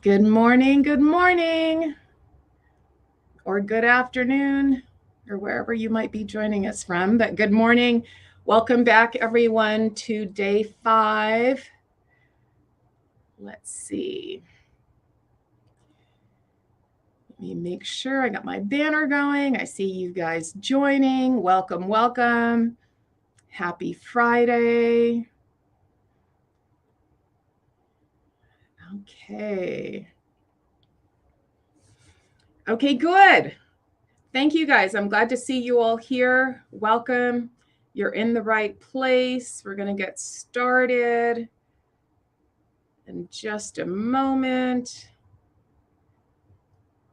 Good morning, or good afternoon, or wherever you might be joining us from. But good morning. Welcome back, everyone, to day 5. Let's see. Let me make sure I got my banner going. I see you guys joining. Welcome, welcome. Happy Friday. Okay. Okay, good. Thank you guys. I'm glad to see you all here. Welcome. You're in the right place. We're going to get started in just a moment.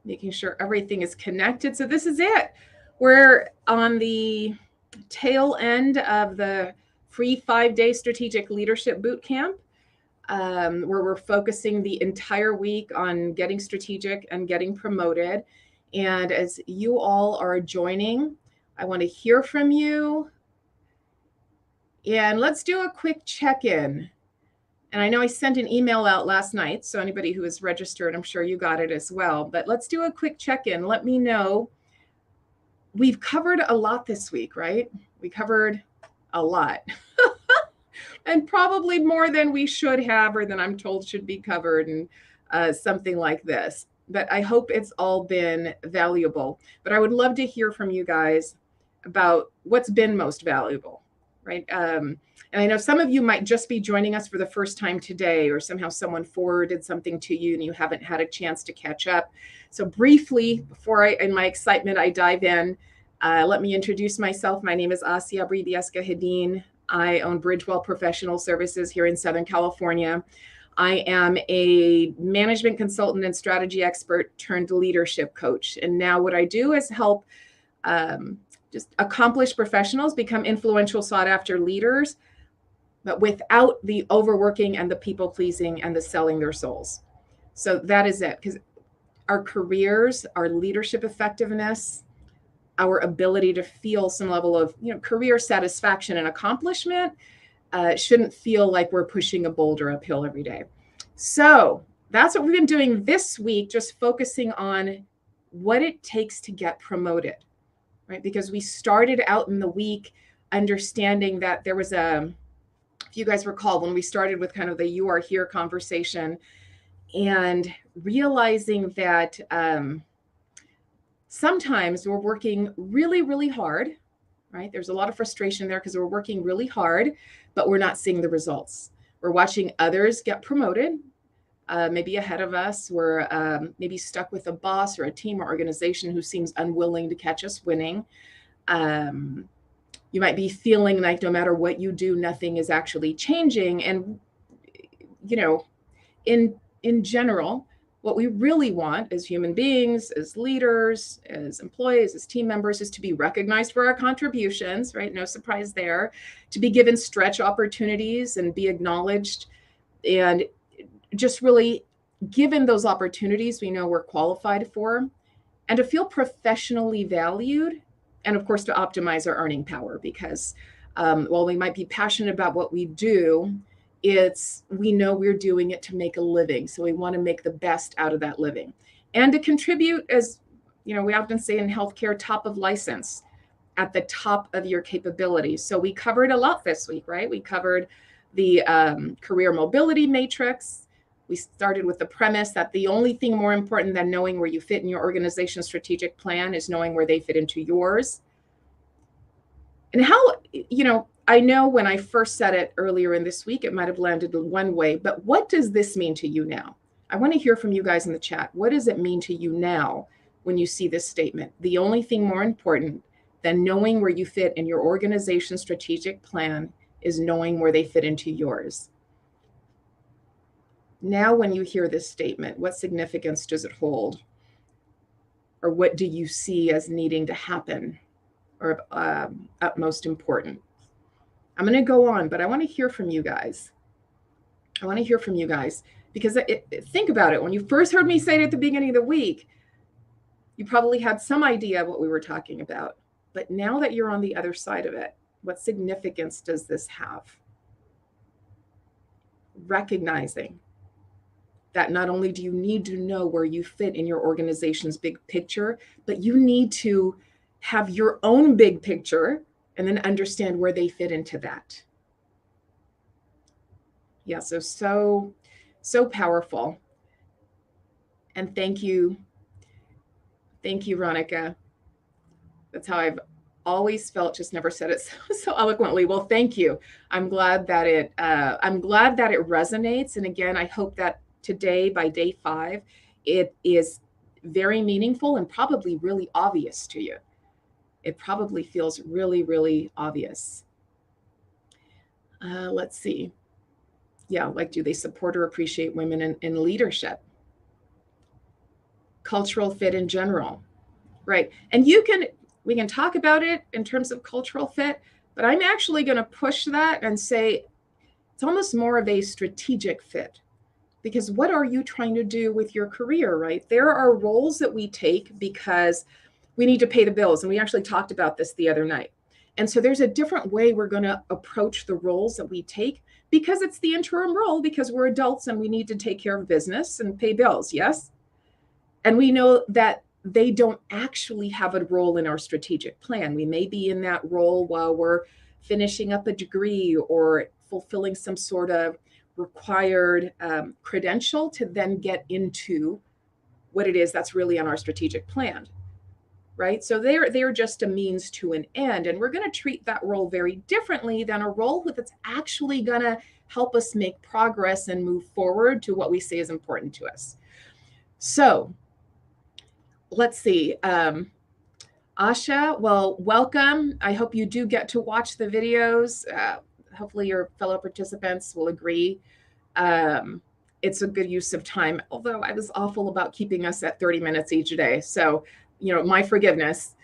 Making sure everything is connected. So this is it. We're on the tail end of the free 5-day Strategic Leadership Bootcamp, where we're focusing the entire week on getting strategic and getting promoted. And as you all are joining, I want to hear from you. And let's do a quick check-in. And I know I sent an email out last night, so anybody who is registered, I'm sure you got it as well. But let's do a quick check-in. Let me know. We've covered a lot this week, right? We covered a lot. And probably more than we should have or than I'm told should be covered, and something like this. But I hope it's all been valuable. But I would love to hear from you guys about what's been most valuable, right? And I know some of you might just be joining us for the first time today, or somehow someone forwarded something to you and you haven't had a chance to catch up. So briefly, before in my excitement, I dive in, let me introduce myself. My name is Bribiesca-Hedin. I own Bridgewell Professional Services here in Southern California. I am a management consultant and strategy expert turned leadership coach. And now what I do is help just accomplished professionals become influential, sought after leaders, but without the overworking and the people pleasing and the selling their souls. So that is it. Because our careers, our leadership effectiveness, our ability to feel some level of career satisfaction and accomplishment shouldn't feel like we're pushing a boulder uphill every day. So that's what we've been doing this week, just focusing on what it takes to get promoted, right? Because we started out in the week understanding that there was if you guys recall, when we started with kind of the "you are here" conversation, and realizing that sometimes we're working really, really hard, right? There's a lot of frustration there because we're working really hard, but we're not seeing the results. We're watching others get promoted, maybe ahead of us. We're maybe stuck with a boss or a team or organization who seems unwilling to catch us winning. You might be feeling like no matter what you do, nothing is actually changing. And, in general, what we really want as human beings, as leaders, as employees, as team members, is to be recognized for our contributions, right? No surprise there. To be given stretch opportunities and be acknowledged, and just really given those opportunities we know we're qualified for, and to feel professionally valued, and of course to optimize our earning power. Because while we might be passionate about what we do, we know we're doing it to make a living, so we want to make the best out of that living, and to contribute, as we often say in healthcare, top of license, at the top of your capabilities. So we covered a lot this week, right? We covered the career mobility matrix. We started with the premise that the only thing more important than knowing where you fit in your organization's strategic plan is knowing where they fit into yours. And how, I know when I first said it earlier in this week, it might have landed one way, but what does this mean to you now? I want to hear from you guys in the chat. What does it mean to you now when you see this statement? The only thing more important than knowing where you fit in your organization's strategic plan is knowing where they fit into yours. Now, when you hear this statement, what significance does it hold? Or what do you see as needing to happen, or utmost important? I'm going to go on, but I want to hear from you guys. Because think about it. When you first heard me say it at the beginning of the week, you probably had some idea what we were talking about. But now that you're on the other side of it, what significance does this have? Recognizing that not only do you need to know where you fit in your organization's big picture, but you need to have your own big picture and then understand where they fit into that. Yeah, so powerful. And thank you, Ronica. That's how I've always felt, just never said it so eloquently. Well, thank you. I'm glad that it resonates. And again, I hope that today, by day 5, it is very meaningful and probably really obvious to you. It probably feels really, really obvious. Let's see. Yeah, like, do they support or appreciate women in leadership? Cultural fit in general, right? And we can talk about it in terms of cultural fit, but I'm actually going to push that and say it's almost more of a strategic fit. Because what are you trying to do with your career, right? There are roles that we take because we need to pay the bills. And we actually talked about this the other night. And so there's a different way we're going to approach the roles that we take, because it's the interim role, because we're adults and we need to take care of business and pay bills. Yes. And we know that they don't actually have a role in our strategic plan. We may be in that role while we're finishing up a degree or fulfilling some sort of required credential to then get into what it is that's really on our strategic plan, right? So they're just a means to an end. And we're going to treat that role very differently than a role that's actually going to help us make progress and move forward to what we say is important to us. So let's see. Asha, well, welcome. I hope you do get to watch the videos. Hopefully your fellow participants will agree. It's a good use of time, although I was awful about keeping us at 30 minutes each day. So, my forgiveness,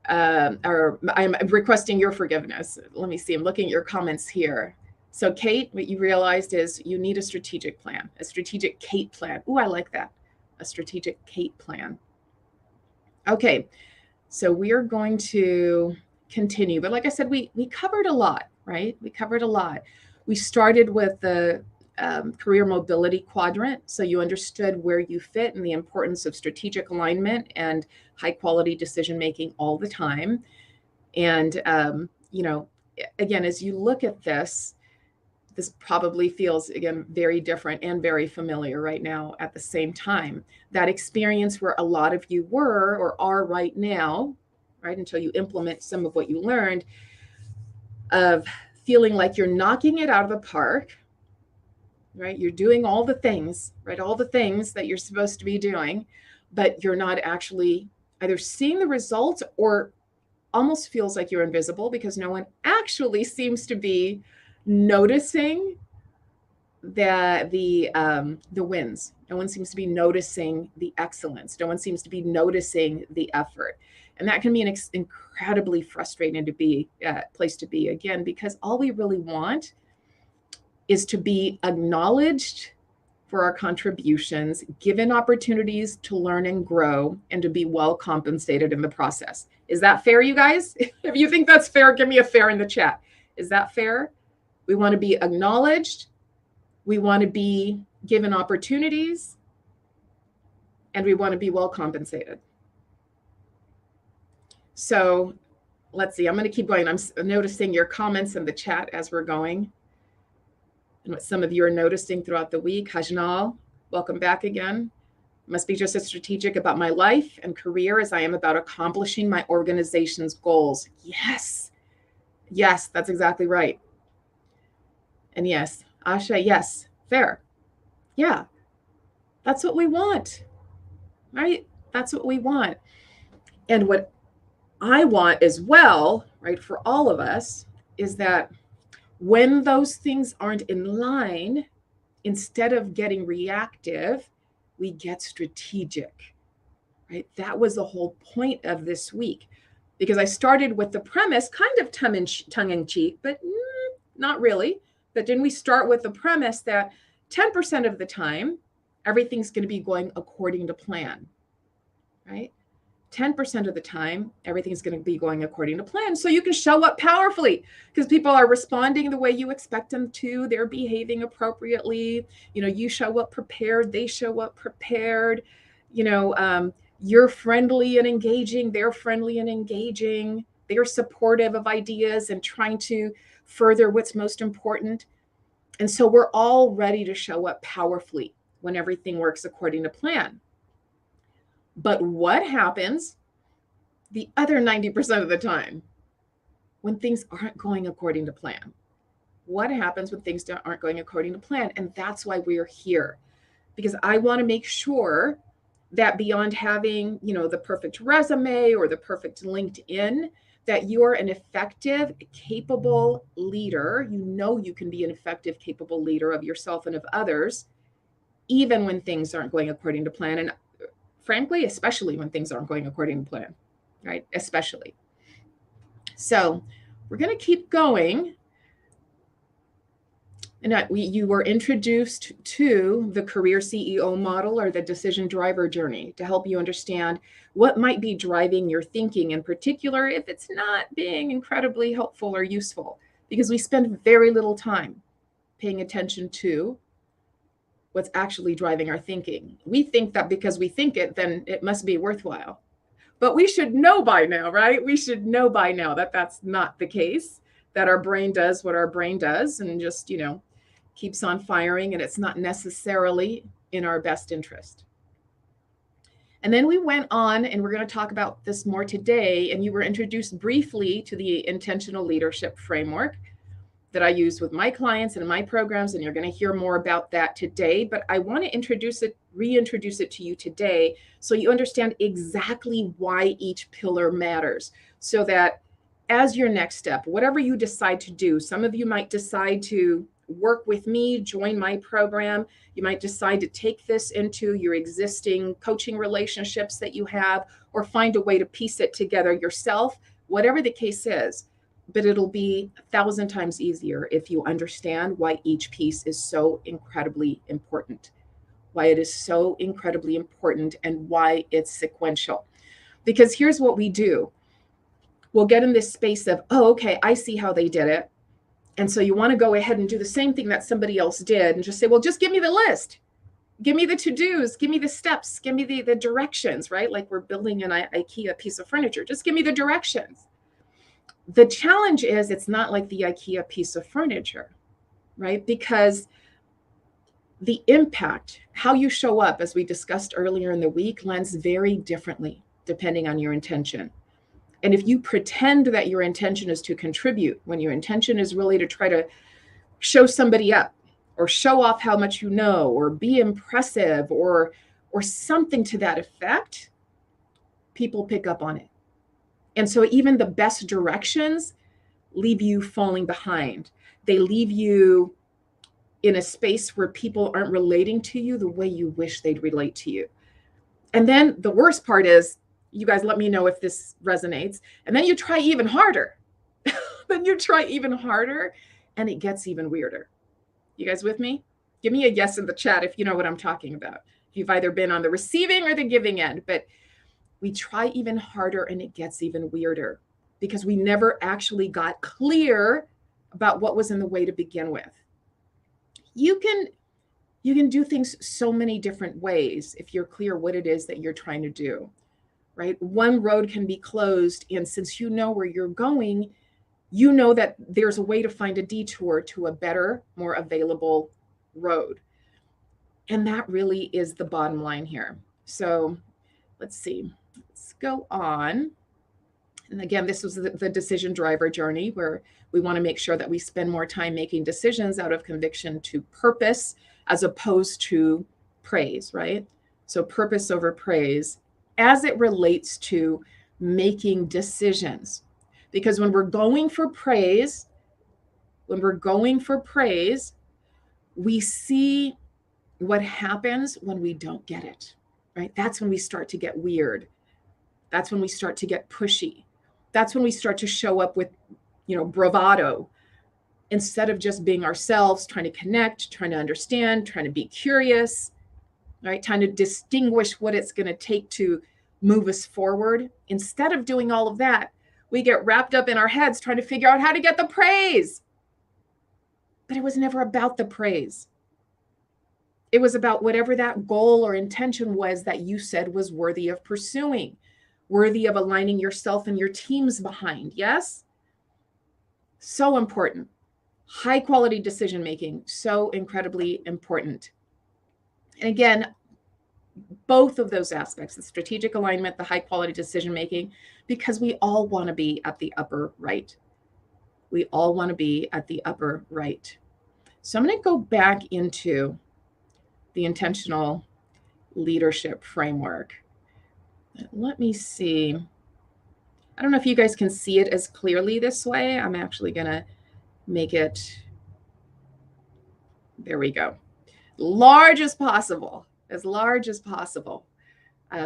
or I'm requesting your forgiveness. Let me see. I'm looking at your comments here. So Kate, what you realized is you need a strategic plan, a strategic Kate plan. Ooh, I like that. A strategic Kate plan. Okay. So we are going to continue, but like I said, we covered a lot, right? We covered a lot. We started with the career mobility quadrant, so you understood where you fit and the importance of strategic alignment and high quality decision making all the time. And again, as you look at this probably feels, again, very different and very familiar right now at the same time. That experience where a lot of you were or are right now, right, until you implement some of what you learned, of feeling like you're knocking it out of the park, right? You're doing all the things, right? All the things that you're supposed to be doing, but you're not actually either seeing the results or almost feels like you're invisible because no one actually seems to be noticing the wins. No one seems to be noticing the excellence. No one seems to be noticing the effort. And that can be an incredibly frustrating place to be, again, because all we really want is to be acknowledged for our contributions, given opportunities to learn and grow, and to be well compensated in the process. Is that fair, you guys? If you think that's fair, give me a fair in the chat. Is that fair? We want to be acknowledged. We want to be given opportunities, and we want to be well compensated. So let's see, I'm going to keep going. I'm noticing your comments in the chat as we're going and what some of you are noticing throughout the week. Hajnal, welcome back again. Must be just as strategic about my life and career as I am about accomplishing my organization's goals. Yes, that's exactly right. And yes, Asha, yes, fair. Yeah, that's what we want, right? That's what we want. And what I want as well, right, for all of us, is that when those things aren't in line, instead of getting reactive, we get strategic, right? That was the whole point of this week, because I started with the premise, kind of tongue in cheek, but not really. But didn't we start with the premise that 10% of the time, everything's going to be going according to plan, right? 10% of the time, everything's going to be going according to plan. So you can show up powerfully because people are responding the way you expect them to. They're behaving appropriately. You show up prepared. They show up prepared. You're friendly and engaging. They're friendly and engaging. They're supportive of ideas and trying to further what's most important. And so we're all ready to show up powerfully when everything works according to plan. But what happens the other 90% of the time when things aren't going according to plan? What happens when things aren't going according to plan? And that's why we're here, because I want to make sure that beyond having, the perfect resume or the perfect LinkedIn, that you're an effective, capable leader. You can be an effective, capable leader of yourself and of others, even when things aren't going according to plan. And frankly, especially when things aren't going according to plan, right? Especially. So we're going to keep going. And you were introduced to the career CEO model or the decision driver journey to help you understand what might be driving your thinking, in particular, if it's not being incredibly helpful or useful, because we spend very little time paying attention to what's actually driving our thinking. We think that because we think it, then it must be worthwhile. But we should know by now, right? We should know by now that that's not the case, that our brain does what our brain does and just, keeps on firing, and it's not necessarily in our best interest. And then we went on, and we're going to talk about this more today, and you were introduced briefly to the intentional leadership framework that I use with my clients and in my programs, and you're going to hear more about that today. But I want to reintroduce it to you today so you understand exactly why each pillar matters, so that as your next step, whatever you decide to do, some of you might decide to work with me, join my program. You might decide to take this into your existing coaching relationships that you have, or find a way to piece it together yourself, whatever the case is. But it'll be 1,000 times easier if you understand why each piece is so incredibly important, why it is so incredibly important, and why it's sequential. Because here's what we do. We'll get in this space of, oh, okay, I see how they did it. And so you want to go ahead and do the same thing that somebody else did and just say, well, just give me the list. Give me the to-dos. Give me the steps. Give me the directions, right? Like we're building an IKEA piece of furniture. Just give me the directions. The challenge is it's not like the IKEA piece of furniture, right? Because the impact, how you show up, as we discussed earlier in the week, lands very differently depending on your intention. And if you pretend that your intention is to contribute, when your intention is really to try to show somebody up or show off how much you know or be impressive or something to that effect, people pick up on it. And so even the best directions leave you falling behind. They leave you in a space where people aren't relating to you the way you wish they'd relate to you. And then the worst part is, you guys let me know if this resonates. And then you try even harder. Then you try even harder, and it gets even weirder. You guys with me? Give me a yes in the chat if you know what I'm talking about. If you've either been on the receiving or the giving end. But we try even harder, and it gets even weirder because we never actually got clear about what was in the way to begin with. You can do things so many different ways if you're clear what it is that you're trying to do, right? One road can be closed, and since you know where you're going, you know that there's a way to find a detour to a better, more available road. And that really is the bottom line here. So let's see. Let's go on. And again, this was the decision driver journey, where we want to make sure that we spend more time making decisions out of conviction to purpose as opposed to praise, right? So purpose over praise as it relates to making decisions. Because when we're going for praise, we see what happens when we don't get it, right? That's when we start to get weird. That's when we start to get pushy. That's when we start to show up with, bravado, instead of just being ourselves, trying to connect, trying to understand, trying to be curious, right? Trying to distinguish what it's going to take to move us forward. Instead of doing all of that, we get wrapped up in our heads trying to figure out how to get the praise. But it was never about the praise. It was about whatever that goal or intention was that you said was worthy of pursuing, worthy of aligning yourself and your teams behind. Yes? So important. High quality decision making, so incredibly important. And again, both of those aspects, the strategic alignment, the high quality decision making, because we all want to be at the upper right. We all want to be at the upper right. So I'm going to go back into the intentional leadership framework. Let me see. I don't know if you guys can see it as clearly this way. I'm actually going to make it, there we go, large as possible, as large as possible,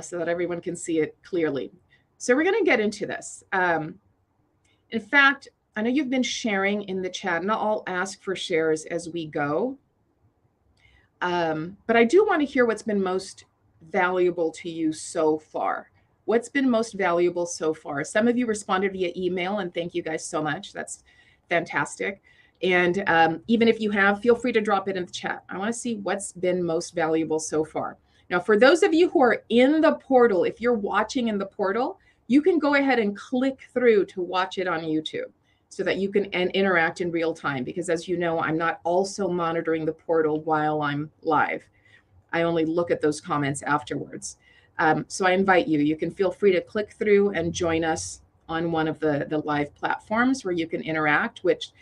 so that everyone can see it clearly. So we're going to get into this. In fact, I know you've been sharing in the chat, and I'll ask for shares as we go. But I do want to hear what's been most valuable to you so far. What's been most valuable so far? Some of you responded via email, and thank you guys so much. That's fantastic. And even if you have, feel free to drop it in the chat. I want to see what's been most valuable so far. Now, for those of you who are in the portal, if you're watching in the portal, you can go ahead and click through to watch it on YouTube so that you can interact in real time. Because as you know, I'm not also monitoring the portal while I'm live. I only look at those comments afterwards. So I invite you. You can feel free to click through and join us on one of the live platforms where you can interact, which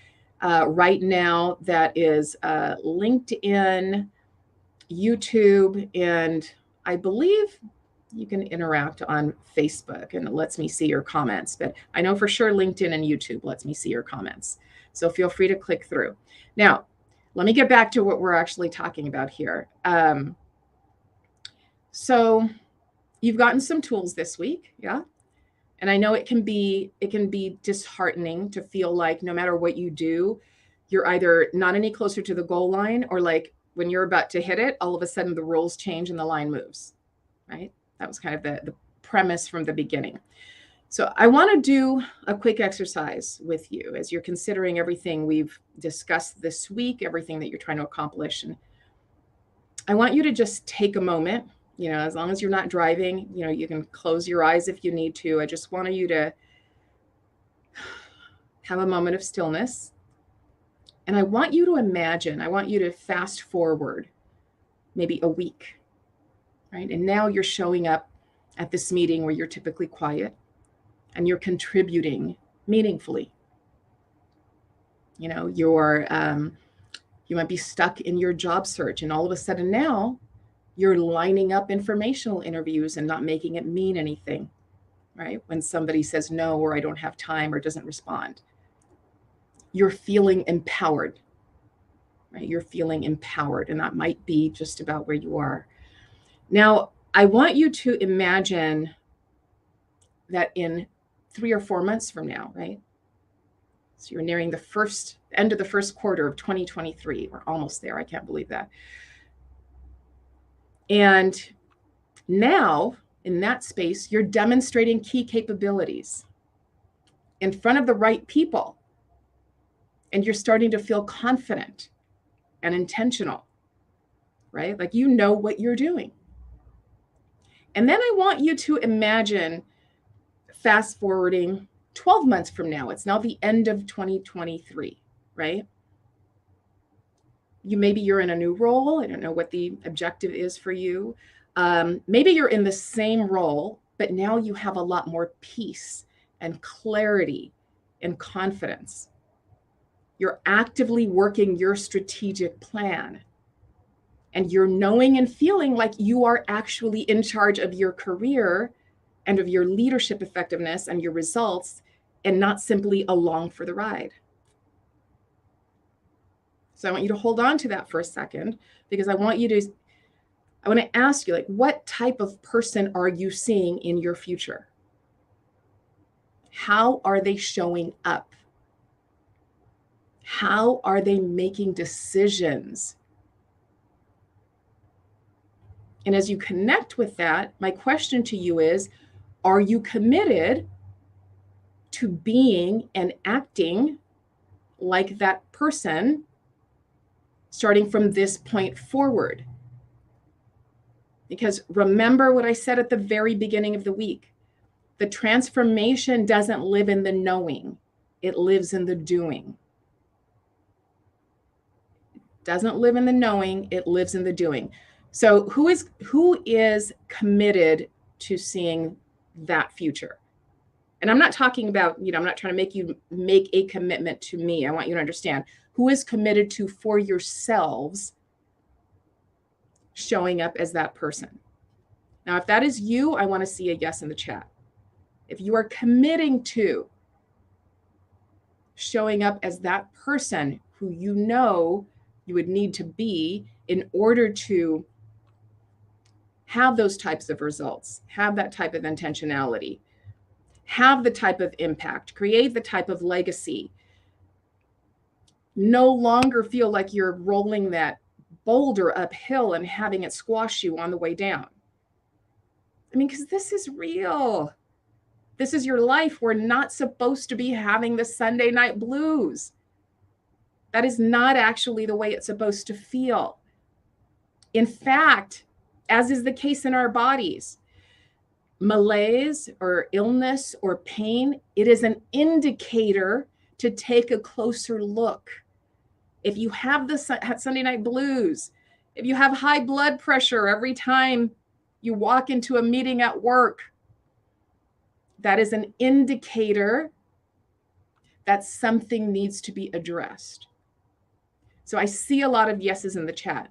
right now that is LinkedIn, YouTube, and I believe you can interact on Facebook, and it lets me see your comments. But I know for sure LinkedIn and YouTube lets me see your comments. So feel free to click through. Now, let me get back to what we're actually talking about here. So you've gotten some tools this week, yeah? And I know it can be disheartening to feel like no matter what you do, you're either not any closer to the goal line, or like when you're about to hit it, all of a sudden the rules change and the line moves, right? That was kind of the premise from the beginning. So I want to do a quick exercise with you as you're considering everything we've discussed this week, everything that you're trying to accomplish. And I want you to just take a moment, you know, as long as you're not driving, you know, you can close your eyes if you need to. I just want you to have a moment of stillness. And I want you to imagine, I want you to fast forward maybe a week, right? And now you're showing up at this meeting where you're typically quiet and you're contributing meaningfully. You know, you might be stuck in your job search, and all of a sudden now you're lining up informational interviews and not making it mean anything, right? When somebody says no, or I don't have time, or doesn't respond. You're feeling empowered, right? You're feeling empowered, and that might be just about where you are. Now, I want you to imagine that in 3 or 4 months from now, right? So you're nearing the end of the first quarter of 2023. We're almost there. I can't believe that. And now, in that space, you're demonstrating key capabilities in front of the right people. And you're starting to feel confident and intentional, right? Like you know what you're doing. And then I want you to imagine fast forwarding 12 months from now. It's now the end of 2023, right? Maybe you're in a new role. I don't know what the objective is for you. Maybe you're in the same role, but now you have a lot more peace and clarity and confidence. You're actively working your strategic plan, and you're knowing and feeling like you are actually in charge of your career and of your leadership effectiveness and your results, and not simply along for the ride. So I want you to hold on to that for a second, because I want to ask you, like, what type of person are you seeing in your future? How are they showing up? How are they making decisions? And as you connect with that, my question to you is, Are you committed to being and acting like that person starting from this point forward? Because remember what I said at the very beginning of the week. The transformation doesn't live in the knowing. It lives in the doing. Doesn't live in the knowing, it lives in the doing. So who is committed to seeing that future? And I'm not talking about, I'm not trying to make you make a commitment to me. I want you to understand who is committed to, for yourselves, showing up as that person. Now, if that is you, I want to see a yes in the chat. If you are committing to showing up as that person who you know you would need to be in order to have those types of results, have that type of intentionality, have the type of impact, create the type of legacy, no longer feel like you're rolling that boulder uphill and having it squash you on the way down. I mean, because this is real. This is your life. We're not supposed to be having the Sunday night blues. That is not actually the way it's supposed to feel. In fact, as is the case in our bodies, malaise or illness or pain, it is an indicator to take a closer look. If you have the Sunday night blues, if you have high blood pressure every time you walk into a meeting at work, that is an indicator that something needs to be addressed. So I see a lot of yeses in the chat.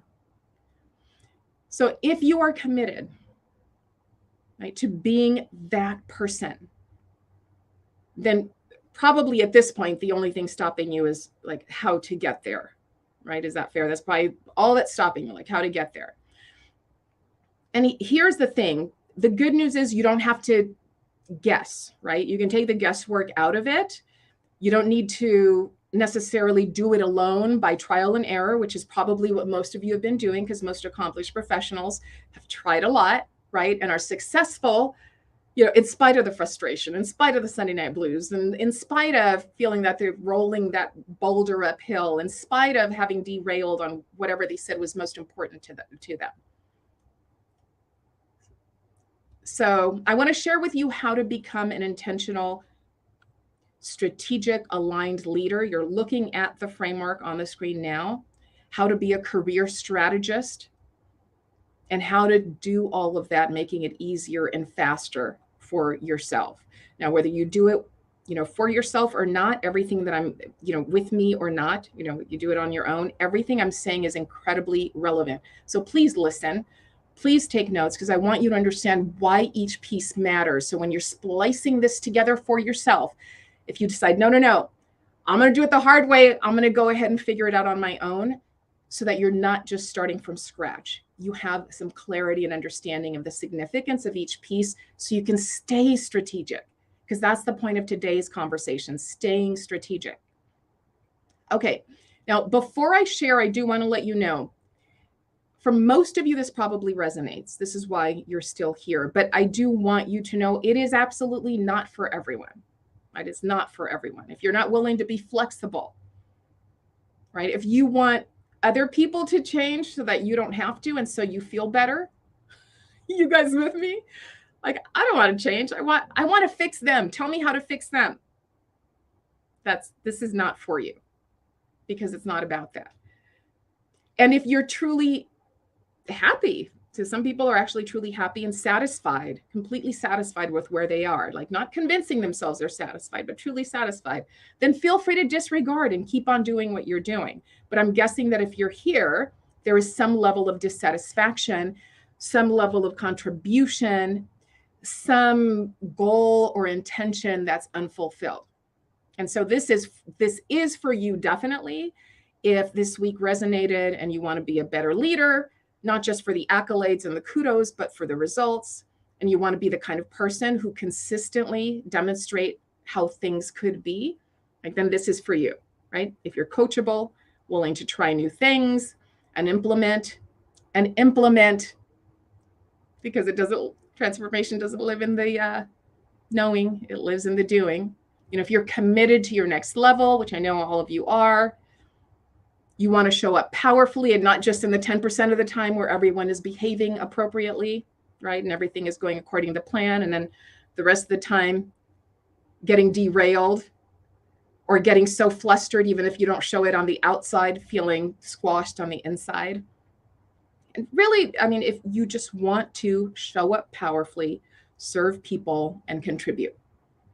So if you are committed, right, to being that person, then probably at this point, the only thing stopping you is like how to get there, right? Is that fair? That's probably all that's stopping you, like how to get there. And here's the thing. The good news is you don't have to guess, right? You can take the guesswork out of it. You don't need to necessarily do it alone by trial and error, which is probably what most of you have been doing, because most accomplished professionals have tried a lot, right? And are successful, in spite of the frustration, in spite of the Sunday night blues, and in spite of feeling that they're rolling that boulder uphill, in spite of having derailed on whatever they said was most important to them. So I want to share with you how to become an intentional, strategic, aligned leader. You're looking at the framework on the screen now, how to be a career strategist, and how to do all of that, making it easier and faster for yourself. Now, whether you do it, for yourself or not, everything that I'm, with me or not, you do it on your own, everything I'm saying is incredibly relevant. So please listen. Please take notes, because I want you to understand why each piece matters. So when you're splicing this together for yourself, if you decide, no, I'm going to do it the hard way, I'm going to go ahead and figure it out on my own, so that you're not just starting from scratch. You have some clarity and understanding of the significance of each piece, so you can stay strategic, because that's the point of today's conversation, staying strategic. Okay, now before I share, I do want to let you know, for most of you, this probably resonates. This is why you're still here. But I do want you to know it is absolutely not for everyone. Right? It's not for everyone. If you're not willing to be flexible, right? If you want other people to change so that you don't have to, and so you feel better, you guys with me? Like, I don't want to change. I want to fix them. Tell me how to fix them. This is not for you, because it's not about that. And if you're truly happy, so some people are actually truly happy and satisfied, completely satisfied with where they are, like not convincing themselves they're satisfied, but truly satisfied, then feel free to disregard and keep on doing what you're doing. But I'm guessing that if you're here, there is some level of dissatisfaction, some level of contribution, some goal or intention that's unfulfilled. And so this is for you, definitely, if this week resonated and you want to be a better leader, not just for the accolades and the kudos, but for the results. And you want to be the kind of person who consistently demonstrate how things could be, like, then this is for you, right? If you're coachable, willing to try new things and implement, because transformation doesn't live in the knowing, it lives in the doing. If you're committed to your next level, which I know all of you are, you want to show up powerfully and not just in the 10% of the time where everyone is behaving appropriately, right? And everything is going according to plan. And then the rest of the time getting derailed or getting so flustered, even if you don't show it on the outside, feeling squashed on the inside. And really, if you just want to show up powerfully, serve people, and contribute,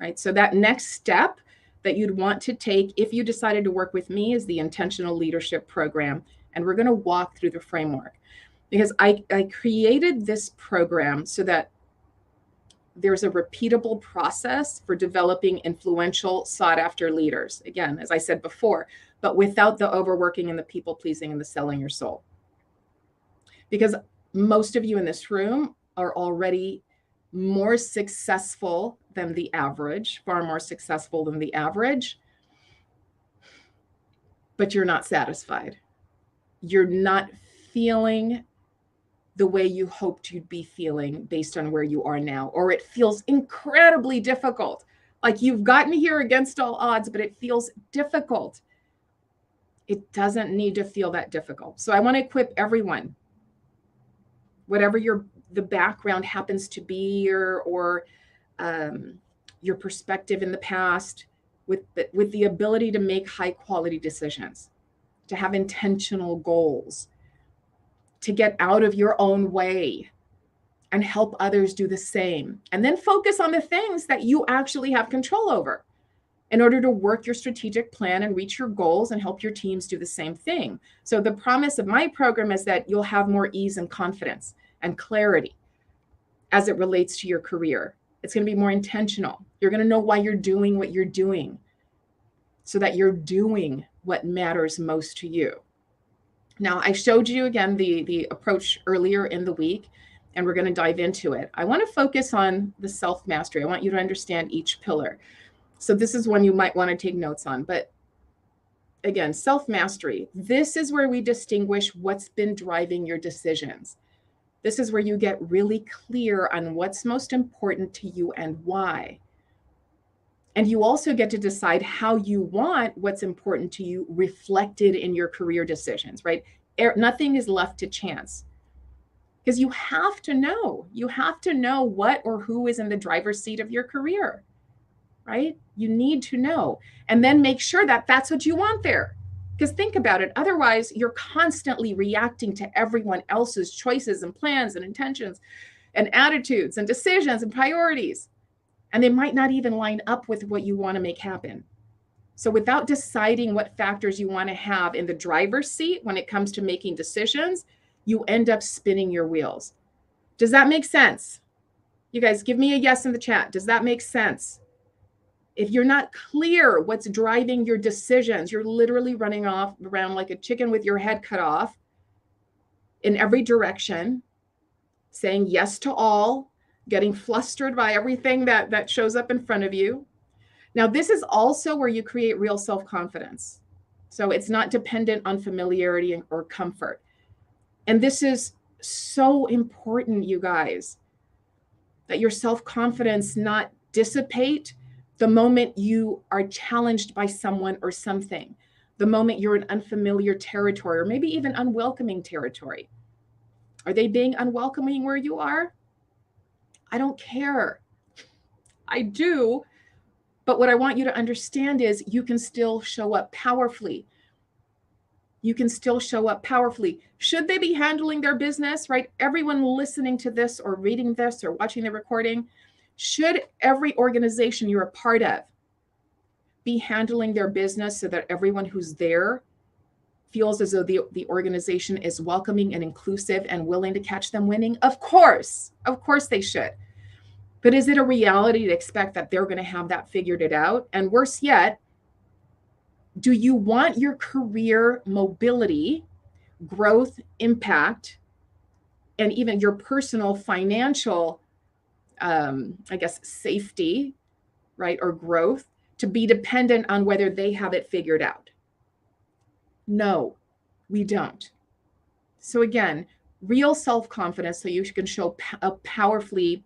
right? So that next step that you'd want to take if you decided to work with me is the Intentional Leadership Program. And we're going to walk through the framework because I created this program so that there's a repeatable process for developing influential, sought-after leaders. Again, as I said before, but without the overworking and the people-pleasing and the selling your soul. Because most of you in this room are already more successful than the average, far more successful than the average, but you're not satisfied. You're not feeling the way you hoped you'd be feeling based on where you are now, or it feels incredibly difficult. Like you've gotten here against all odds, but it feels difficult. It doesn't need to feel that difficult. So I want to equip everyone, whatever the background happens to be, or your perspective in the past, with the ability to make high quality decisions, to have intentional goals, to get out of your own way and help others do the same. And then focus on the things that you actually have control over in order to work your strategic plan and reach your goals and help your teams do the same thing. So the promise of my program is that you'll have more ease and confidence and clarity as it relates to your career. It's going to be more intentional. You're going to know why you're doing what you're doing so that you're doing what matters most to you. Now, I showed you again the approach earlier in the week, and we're going to dive into it. I want to focus on the self-mastery. I want you to understand each pillar. So this is one you might want to take notes on. But again, self-mastery. This is where we distinguish what's been driving your decisions. This is where you get really clear on what's most important to you and why. And you also get to decide how you want what's important to you reflected in your career decisions, right? Nothing is left to chance. Because you have to know what or who is in the driver's seat of your career, right? You need to know. And then make sure that that's what you want there. Because think about it. Otherwise, you're constantly reacting to everyone else's choices and plans and intentions and attitudes and decisions and priorities. And they might not even line up with what you want to make happen. So without deciding what factors you want to have in the driver's seat when it comes to making decisions, you end up spinning your wheels. Does that make sense? You guys, give me a yes in the chat. Does that make sense? If you're not clear what's driving your decisions, you're literally running around like a chicken with your head cut off in every direction, saying yes to all, getting flustered by everything that shows up in front of you. Now, this is also where you create real self-confidence. So it's not dependent on familiarity or comfort. And this is so important, you guys, that your self-confidence not dissipate the moment you are challenged by someone or something, the moment you're in unfamiliar territory, or maybe even unwelcoming territory. Are they being unwelcoming where you are? I don't care. I do. But what I want you to understand is you can still show up powerfully. You can still show up powerfully. Should they be handling their business, right? Everyone listening to this or reading this or watching the recording, should every organization you're a part of be handling their business so that everyone who's there feels as though the organization is welcoming and inclusive and willing to catch them winning? Of course they should. But is it a reality to expect that they're going to have that figured it out? And worse yet, do you want your career mobility, growth, impact, and even your personal financial, safety, right, or growth to be dependent on whether they have it figured out? No, we don't. So again, real self-confidence so you can show up powerfully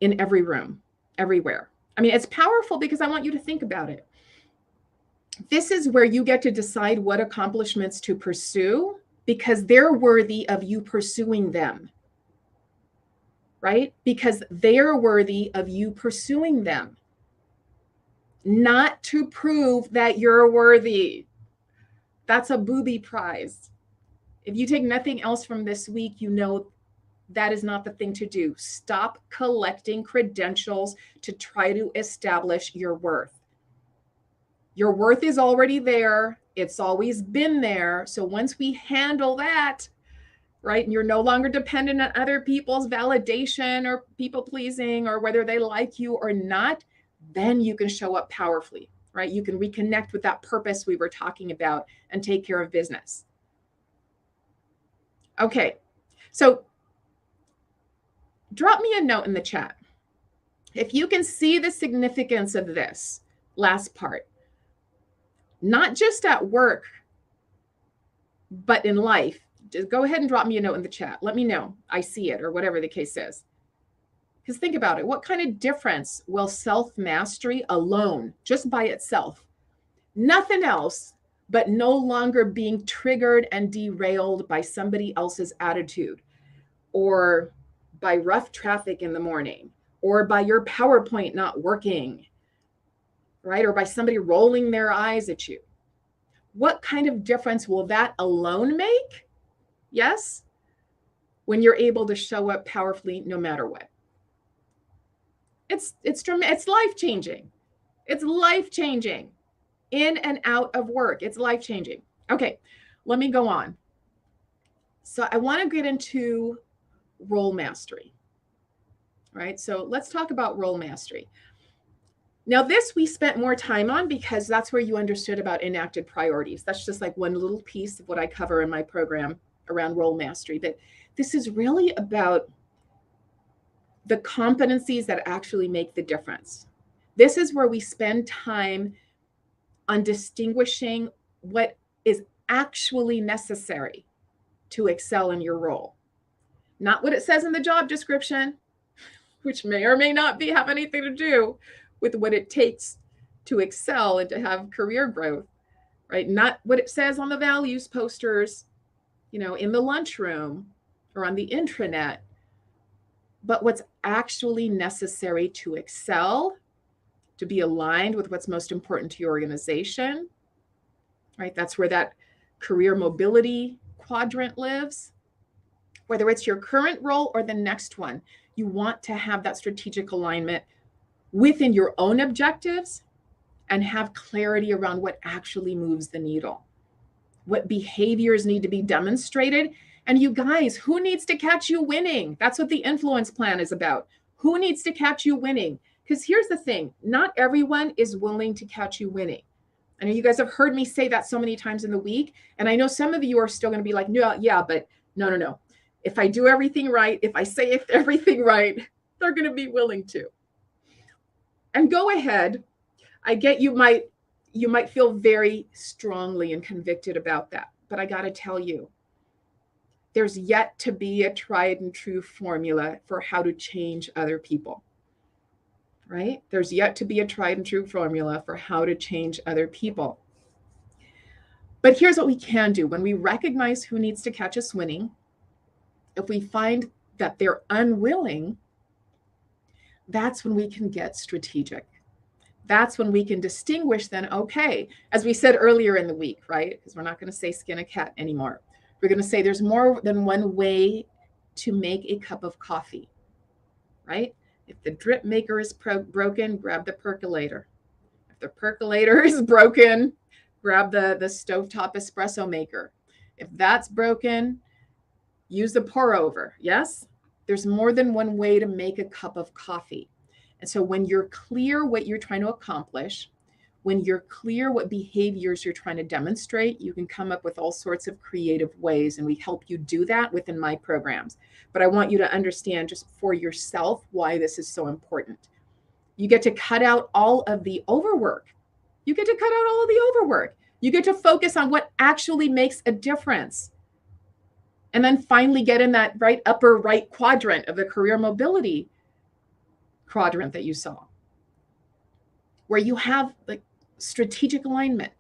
in every room. everywhere. I mean, it's powerful because I want you to think about it. This is where you get to decide what accomplishments to pursue because they're worthy of you pursuing them, right? Because they're worthy of you pursuing them, not to prove that you're worthy. That's a booby prize. If you take nothing else from this week, you know that is not the thing to do. Stop collecting credentials to try to establish your worth. Your worth is already there. It's always been there. So once we handle that, right, and you're no longer dependent on other people's validation or people pleasing or whether they like you or not, then you can show up powerfully, right? You can reconnect with that purpose we were talking about and take care of business. Okay, so drop me a note in the chat. If you can see the significance of this last part, not just at work, but in life, just go ahead and drop me a note in the chat. Let me know I see it or whatever the case is. Because think about it. What kind of difference will self-mastery alone, just by itself, nothing else, but no longer being triggered and derailed by somebody else's attitude or by rough traffic in the morning or by your PowerPoint not working, right? Or by somebody rolling their eyes at you. What kind of difference will that alone make? Yes, when you're able to show up powerfully no matter what. It's life-changing. It's life-changing. In and out of work. It's life-changing. Okay, let me go on. So I want to get into role mastery. Right? So let's talk about role mastery. Now, this we spent more time on because that's where you understood about enacted priorities. That's just like one little piece of what I cover in my program around role mastery. But this is really about the competencies that actually make the difference. This is where we spend time on distinguishing what is actually necessary to excel in your role. Not what it says in the job description, which may or may not have anything to do with what it takes to excel and to have career growth, right? Not what it says on the values posters, in the lunchroom or on the intranet, but what's actually necessary to excel, to be aligned with what's most important to your organization, right? That's where that career mobility quadrant lives. Whether it's your current role or the next one, you want to have that strategic alignment within your own objectives and have clarity around what actually moves the needle, what behaviors need to be demonstrated. And you guys, who needs to catch you winning? That's what the influence plan is about. Who needs to catch you winning? Because here's the thing, not everyone is willing to catch you winning. I know you guys have heard me say that so many times in the week. And I know some of you are still going to be like, no, yeah, but no. If I do everything right, if I say everything right, they're going to be willing to. And go ahead. I get you might feel very strongly and convicted about that. But I got to tell you, there's yet to be a tried and true formula for how to change other people, right? There's yet to be a tried and true formula for how to change other people. But here's what we can do. When we recognize who needs to catch us winning, if we find that they're unwilling, that's when we can get strategic. That's when we can distinguish then, okay, as we said earlier in the week, right? Because we're not going to say skin a cat anymore. We're going to say there's more than one way to make a cup of coffee, right? If the drip maker is broken, grab the percolator. If the percolator is broken, grab the stovetop espresso maker. If that's broken, use the pour over. Yes, there's more than one way to make a cup of coffee. And so when you're clear what you're trying to accomplish, when you're clear what behaviors you're trying to demonstrate, you can come up with all sorts of creative ways, and we help you do that within my programs. But I want you to understand just for yourself why this is so important. You get to cut out all of the overwork. You get to cut out all of the overwork. You get to focus on what actually makes a difference. And then finally get in that upper right quadrant of the career mobility quadrant that you saw, where you have like strategic alignment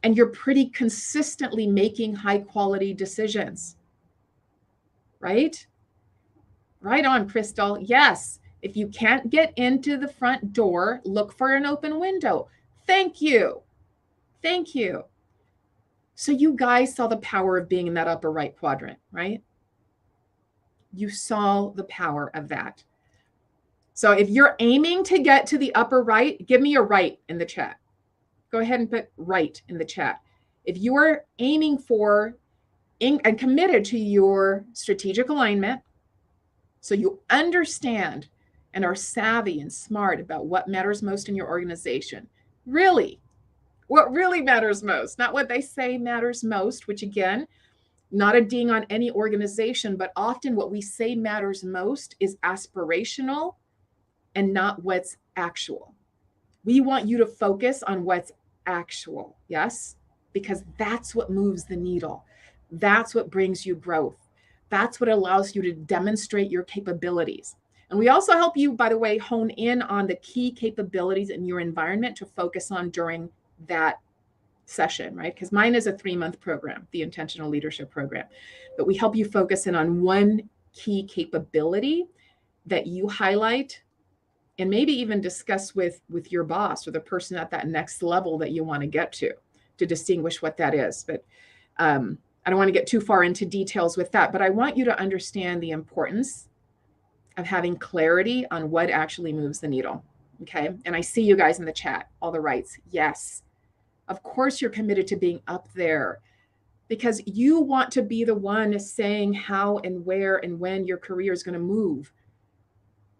and you're pretty consistently making high quality decisions, right? Right on, Crystal. Yes. If you can't get into the front door, look for an open window. Thank you. Thank you. So you guys saw the power of being in that upper right quadrant, right? You saw the power of that. So if you're aiming to get to the upper right, give me a right in the chat. Go ahead and put right in the chat. If you are aiming for and committed to your strategic alignment, so you understand and are savvy and smart about what matters most in your organization, really, what really matters most, not what they say matters most, which again, not a ding on any organization, but often what we say matters most is aspirational and not what's actual. We want you to focus on what's actual, yes? Because that's what moves the needle. That's what brings you growth. That's what allows you to demonstrate your capabilities. And we also help you, by the way, hone in on the key capabilities in your environment to focus on during that session, right? Because mine is a 3-month program, the Intentional Leadership Program. But we help you focus in on one key capability that you highlight and maybe even discuss with your boss or the person at that next level that you want to get to distinguish what that is. But I don't want to get too far into details with that, but I want you to understand the importance of having clarity on what actually moves the needle. Okay. And I see you guys in the chat, all the rights. Yes. Of course, you're committed to being up there because you want to be the one saying how and where and when your career is going to move.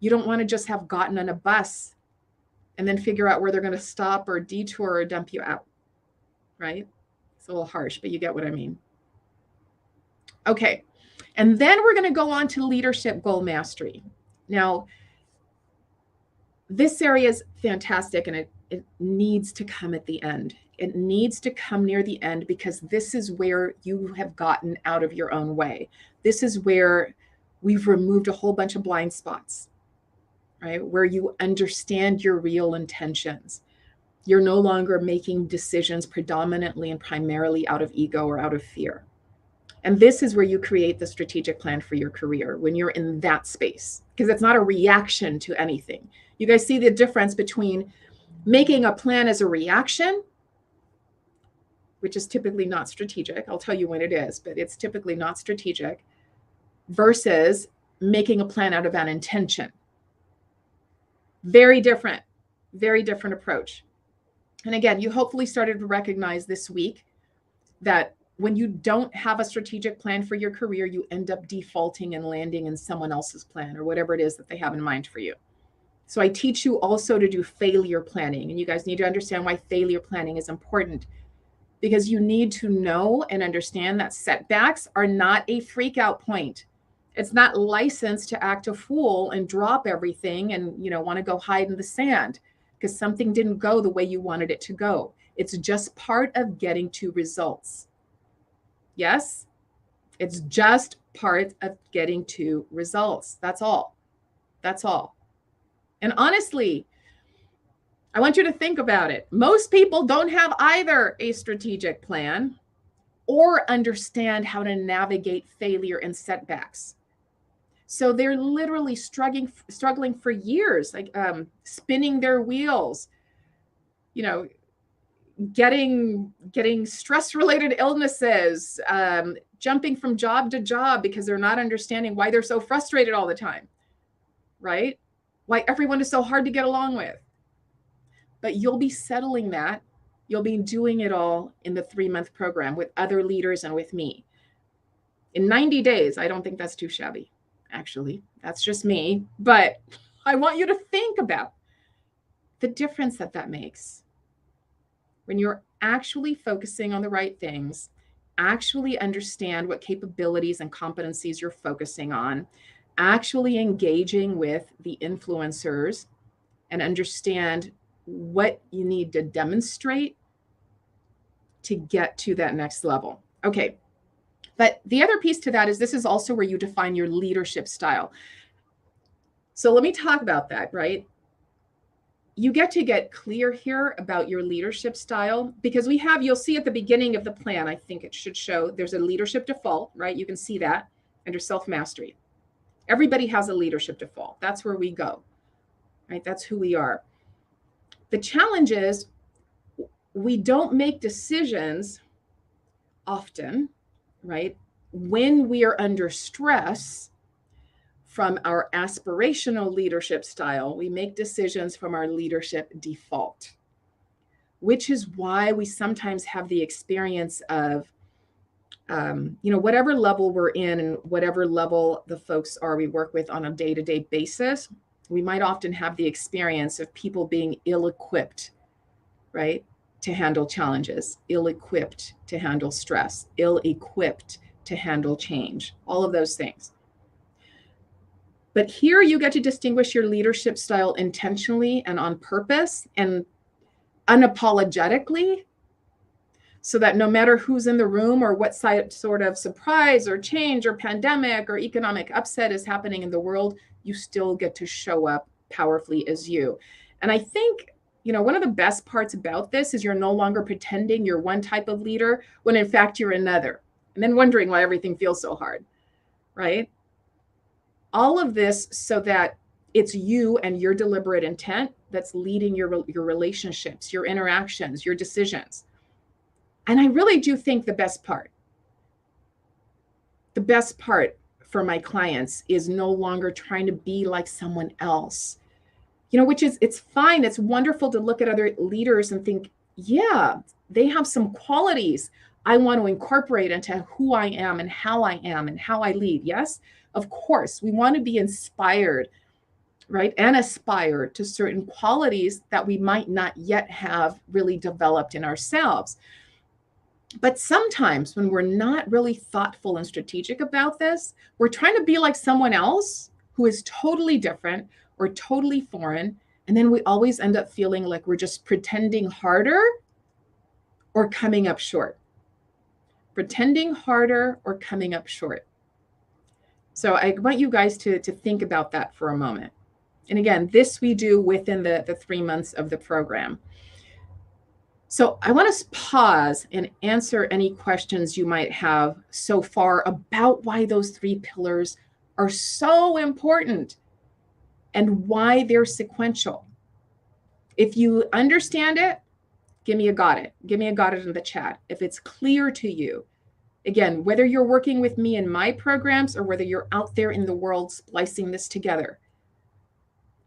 You don't want to just have gotten on a bus and then figure out where they're going to stop or detour or dump you out, right? It's a little harsh, but you get what I mean. Okay. And then we're going to go on to leadership goal mastery. Now, this area is fantastic and it needs to come at the end. It needs to come near the end because this is where you have gotten out of your own way. This is where we've removed a whole bunch of blind spots, right? Where you understand your real intentions. You're no longer making decisions predominantly and primarily out of ego or out of fear. And this is where you create the strategic plan for your career when you're in that space, because it's not a reaction to anything. You guys see the difference between making a plan as a reaction, which is typically not strategic. I'll tell you when it is, but it's typically not strategic, versus making a plan out of an intention. Very different approach. And again, you hopefully started to recognize this week that when you don't have a strategic plan for your career, you end up defaulting and landing in someone else's plan or whatever it is that they have in mind for you. So I teach you also to do failure planning. And you guys need to understand why failure planning is important, because you need to know and understand that setbacks are not a freak out point. It's not licensed to act a fool and drop everything and, want to go hide in the sand because something didn't go the way you wanted it to go. It's just part of getting to results. Yes, it's just part of getting to results. That's all. That's all. And honestly, I want you to think about it. Most people don't have either a strategic plan or understand how to navigate failure and setbacks. So they're literally struggling for years, like spinning their wheels, getting stress-related illnesses, jumping from job to job because they're not understanding why they're so frustrated all the time, right? Why everyone is so hard to get along with. But you'll be settling that. You'll be doing it all in the 3-month program with other leaders and with me. In 90 days, I don't think that's too shabby. Actually, that's just me. But I want you to think about the difference that makes. When you're actually focusing on the right things, actually understand what capabilities and competencies you're focusing on, actually engaging with the influencers and understand what you need to demonstrate to get to that next level. Okay. But the other piece to that is this is also where you define your leadership style. So let me talk about that, right? You get to get clear here about your leadership style, because you'll see at the beginning of the plan, I think it should show there's a leadership default, right? You can see that under self-mastery. Everybody has a leadership default. That's where we go, right? That's who we are. The challenge is we don't make decisions often, right? When we are under stress from our aspirational leadership style, we make decisions from our leadership default, which is why we sometimes have the experience of, whatever level we're in and whatever level the folks are we work with on a day-to-day basis, we might often have the experience of people being ill-equipped, right, to handle challenges, ill-equipped to handle stress, ill-equipped to handle change, all of those things. But here you get to distinguish your leadership style intentionally and on purpose and unapologetically, so that no matter who's in the room or what sort of surprise or change or pandemic or economic upset is happening in the world, you still get to show up powerfully as you. And I think, one of the best parts about this is you're no longer pretending you're one type of leader when in fact you're another, and then wondering why everything feels so hard, right? All of this so that it's you and your deliberate intent that's leading your relationships, your interactions, your decisions. And I really do think the best part for my clients is no longer trying to be like someone else, which is, it's fine. It's wonderful to look at other leaders and think, yeah, they have some qualities I want to incorporate into who I am and how I lead. Yes, of course, we want to be inspired, right? And aspire to certain qualities that we might not yet have really developed in ourselves. But sometimes when we're not really thoughtful and strategic about this, we're trying to be like someone else who is totally different or totally foreign. And then we always end up feeling like we're just pretending harder or coming up short. Pretending harder or coming up short. So I want you guys to think about that for a moment. And again, this we do within the 3 months of the program. So I want to pause and answer any questions you might have so far about why those 3 pillars are so important and why they're sequential. If you understand it, give me a got it. Give me a got it in the chat. If it's clear to you, again, whether you're working with me in my programs or whether you're out there in the world splicing this together,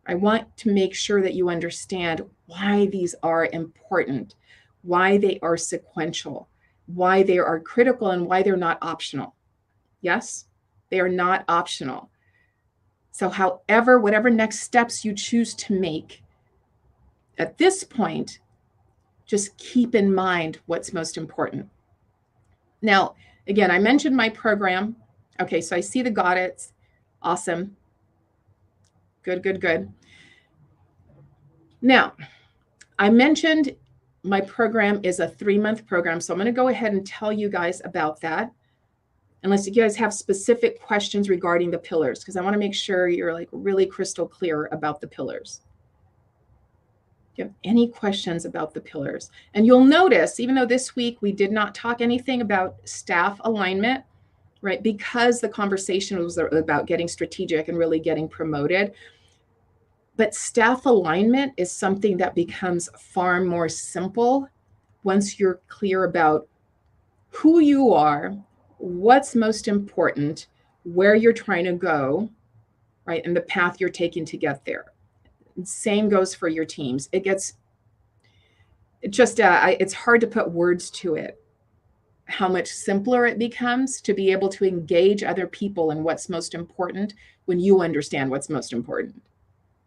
I want to make sure that you understand why these are important, why they are sequential, why they are critical, and why they're not optional. Yes, they are not optional. So whatever next steps you choose to make, at this point, just keep in mind what's most important. Now, again, I mentioned my program. Okay, so I see the got it. Awesome. Good. Now, I mentioned my program is a 3-month program, so I'm going to go ahead and tell you guys about that, unless you guys have specific questions regarding the pillars, because I want to make sure you're like really crystal clear about the pillars. Do you have any questions about the pillars? And you'll notice, even though this week we did not talk anything about staff alignment, right? Because the conversation was about getting strategic and really getting promoted. But staff alignment is something that becomes far more simple once you're clear about who you are, what's most important, where you're trying to go, right? And the path you're taking to get there. Same goes for your teams. It's hard to put words to it, how much simpler it becomes to be able to engage other people in what's most important when you understand what's most important,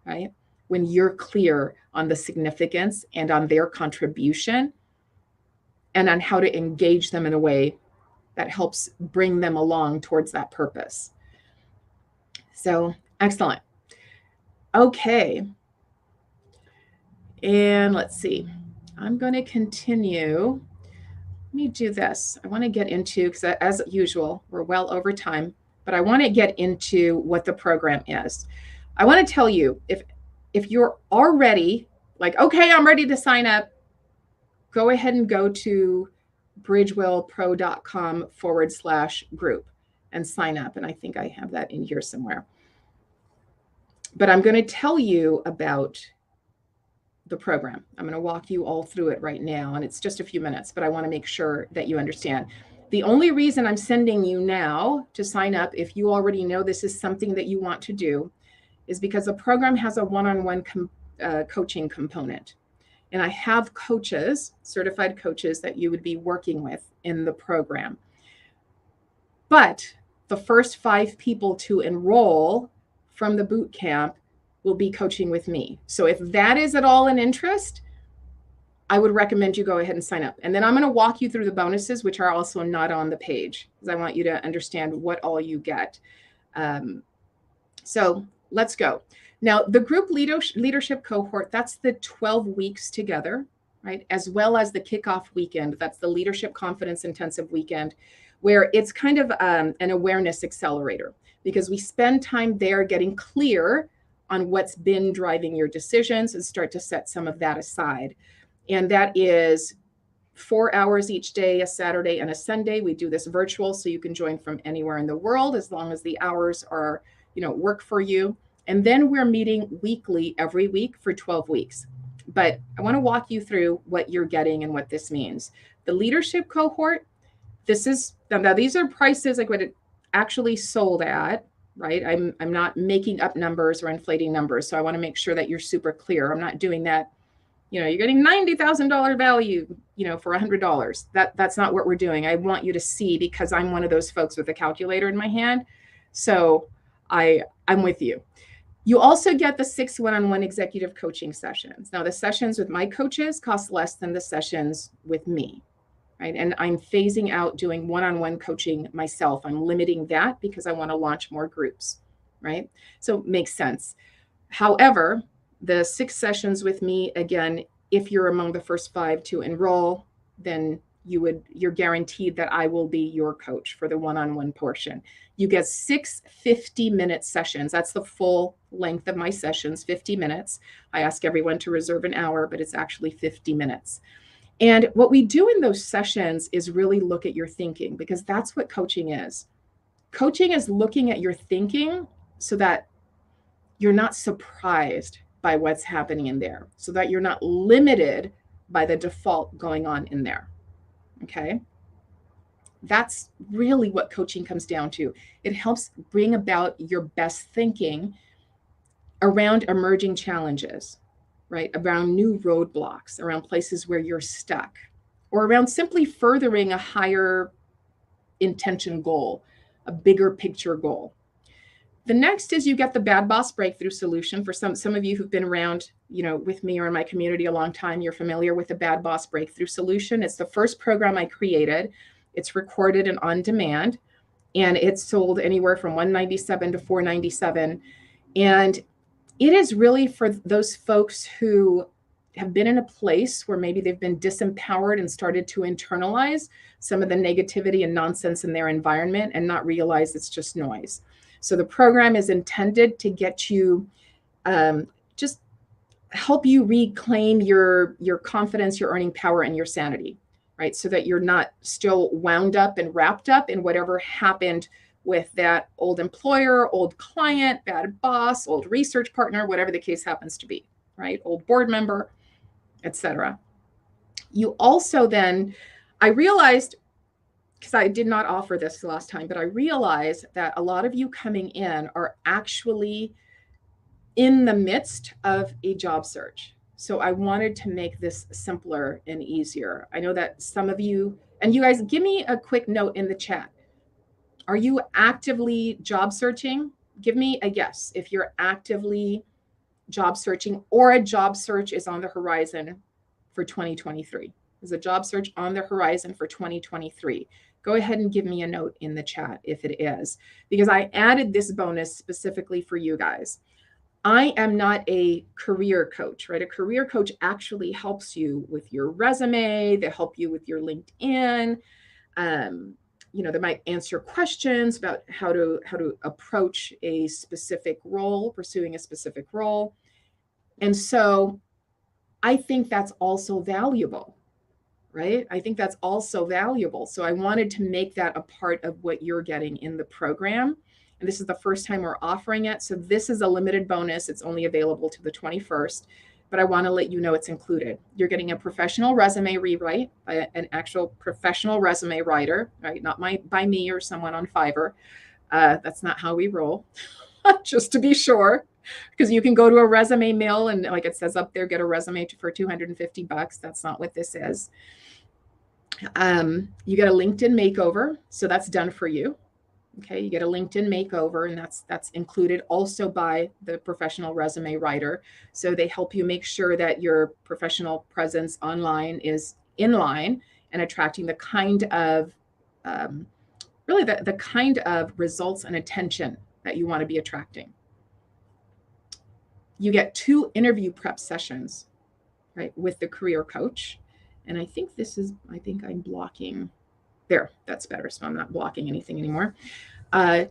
right? When you're clear on the significance and on their contribution and on how to engage them in a way that helps bring them along towards that purpose. So, excellent. Okay. And let's see. I'm going to continue. Let me do this. I want to get into, because as usual, we're well over time, but I want to get into what the program is. I want to tell you, if you're already like, okay, I'm ready to sign up, go ahead and go to bridgewellpro.com/group and sign up. And I think I have that in here somewhere. But I'm going to tell you about the program. I'm going to walk you all through it right now. And it's just a few minutes, but I want to make sure that you understand. The only reason I'm sending you now to sign up, if you already know this is something that you want to do, is because the program has a one-on-one coaching component. And I have coaches, certified coaches, that you would be working with in the program. But the first 5 people to enroll from the boot camp will be coaching with me. So if that is at all an interest, I would recommend you go ahead and sign up. And then I'm going to walk you through the bonuses, which are also not on the page, because I want you to understand what all you get. So let's go. Now, the group leadership cohort, that's the 12 weeks together, right? As well as the kickoff weekend. That's the leadership confidence intensive weekend, where it's kind of an awareness accelerator, because we spend time there getting clear on what's been driving your decisions and start to set some of that aside. And that is 4 hours each day, a Saturday and a Sunday. We do this virtual, so you can join from anywhere in the world as long as the hours are, work for you. And then we're meeting weekly every week for 12 weeks. But I want to walk you through what you're getting and what this means. The leadership cohort, now these are prices like what it actually sold at, right? I'm not making up numbers or inflating numbers. So I want to make sure that you're super clear. I'm not doing that. You're getting $90,000 value, for $100. That's not what we're doing. I want you to see, because I'm one of those folks with a calculator in my hand. So I'm with you. You also get the 6 one-on-one executive coaching sessions. Now, the sessions with my coaches cost less than the sessions with me, right? And I'm phasing out doing one-on-one coaching myself. I'm limiting that because I want to launch more groups, right? So it makes sense. However, the 6 sessions with me, again, if you're among the first 5 to enroll, then you're guaranteed that I will be your coach for the one-on-one portion. You get 6 50-minute sessions. That's the full length of my sessions, 50 minutes. I ask everyone to reserve an hour, but it's actually 50 minutes. And what we do in those sessions is really look at your thinking, because that's what coaching is. Coaching is looking at your thinking so that you're not surprised by what's happening in there, so that you're not limited by the default going on in there. Okay. That's really what coaching comes down to. It helps bring about your best thinking around emerging challenges, right? Around new roadblocks, around places where you're stuck, or around simply furthering a higher intention goal, a bigger picture goal. The next is you get the Bad Boss Breakthrough Solution. For some of you who've been around, with me or in my community a long time, you're familiar with the Bad Boss Breakthrough Solution. It's the first program I created. It's recorded and on demand, and it's sold anywhere from $197 to $497. And it is really for those folks who have been in a place where maybe they've been disempowered and started to internalize some of the negativity and nonsense in their environment and not realize it's just noise. So the program is intended to get you, just help you reclaim your confidence, your earning power, and your sanity, right? So that you're not still wound up and wrapped up in whatever happened with that old employer, old client, bad boss, old research partner, whatever the case happens to be, right? Old board member, etc. You also then, I realized, because I did not offer this last time, but I realized that a lot of you coming in are actually in the midst of a job search. So I wanted to make this simpler and easier. I know that some of you, and you guys, give me a quick note in the chat. Are you actively job searching? Give me a yes if you're actively job searching, or a job search is on the horizon for 2023. Is a job search on the horizon for 2023? Go ahead and give me a note in the chat if it is, because I added this bonus specifically for you guys. I am not a career coach, right? A career coach actually helps you with your resume. They help you with your LinkedIn. they might answer questions about how to approach a specific role, pursuing a specific role. And so I think that's also valuable, right? I think that's also valuable. So I wanted to make that a part of what you're getting in the program. And this is the first time we're offering it. So this is a limited bonus. It's only available to the 21st, but I want to let you know it's included. You're getting a professional resume rewrite by an actual professional resume writer, right? Not by me or someone on Fiverr. That's not how we roll, just to be sure, because you can go to a resume mill and, like it says up there, get a resume for $250. That's not what this is. You get a LinkedIn makeover. So that's done for you. Okay. You get a LinkedIn makeover, and that's included also by the professional resume writer. So they help you make sure that your professional presence online is in line and attracting the kind of, really the kind of results and attention that you want to be attracting. You get 2 interview prep sessions, right, with the career coach. And I think I'm blocking there. That's better. So I'm not blocking anything anymore.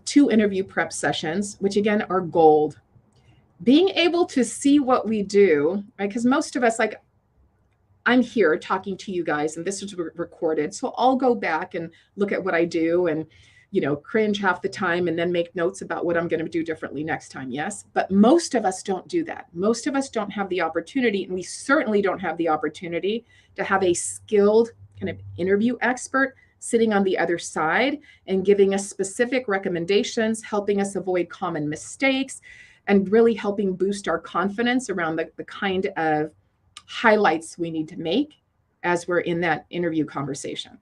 2 interview prep sessions, which again are gold. Being able to see what we do, right? Because most of us, like, I'm here talking to you guys, and this is recorded. So I'll go back and look at what I do and, cringe half the time and then make notes about what I'm going to do differently next time. Yes. But most of us don't do that. Most of us don't have the opportunity, and we certainly don't have the opportunity to have a skilled kind of interview expert sitting on the other side and giving us specific recommendations, helping us avoid common mistakes, and really helping boost our confidence around the kind of highlights we need to make as we're in that interview conversation.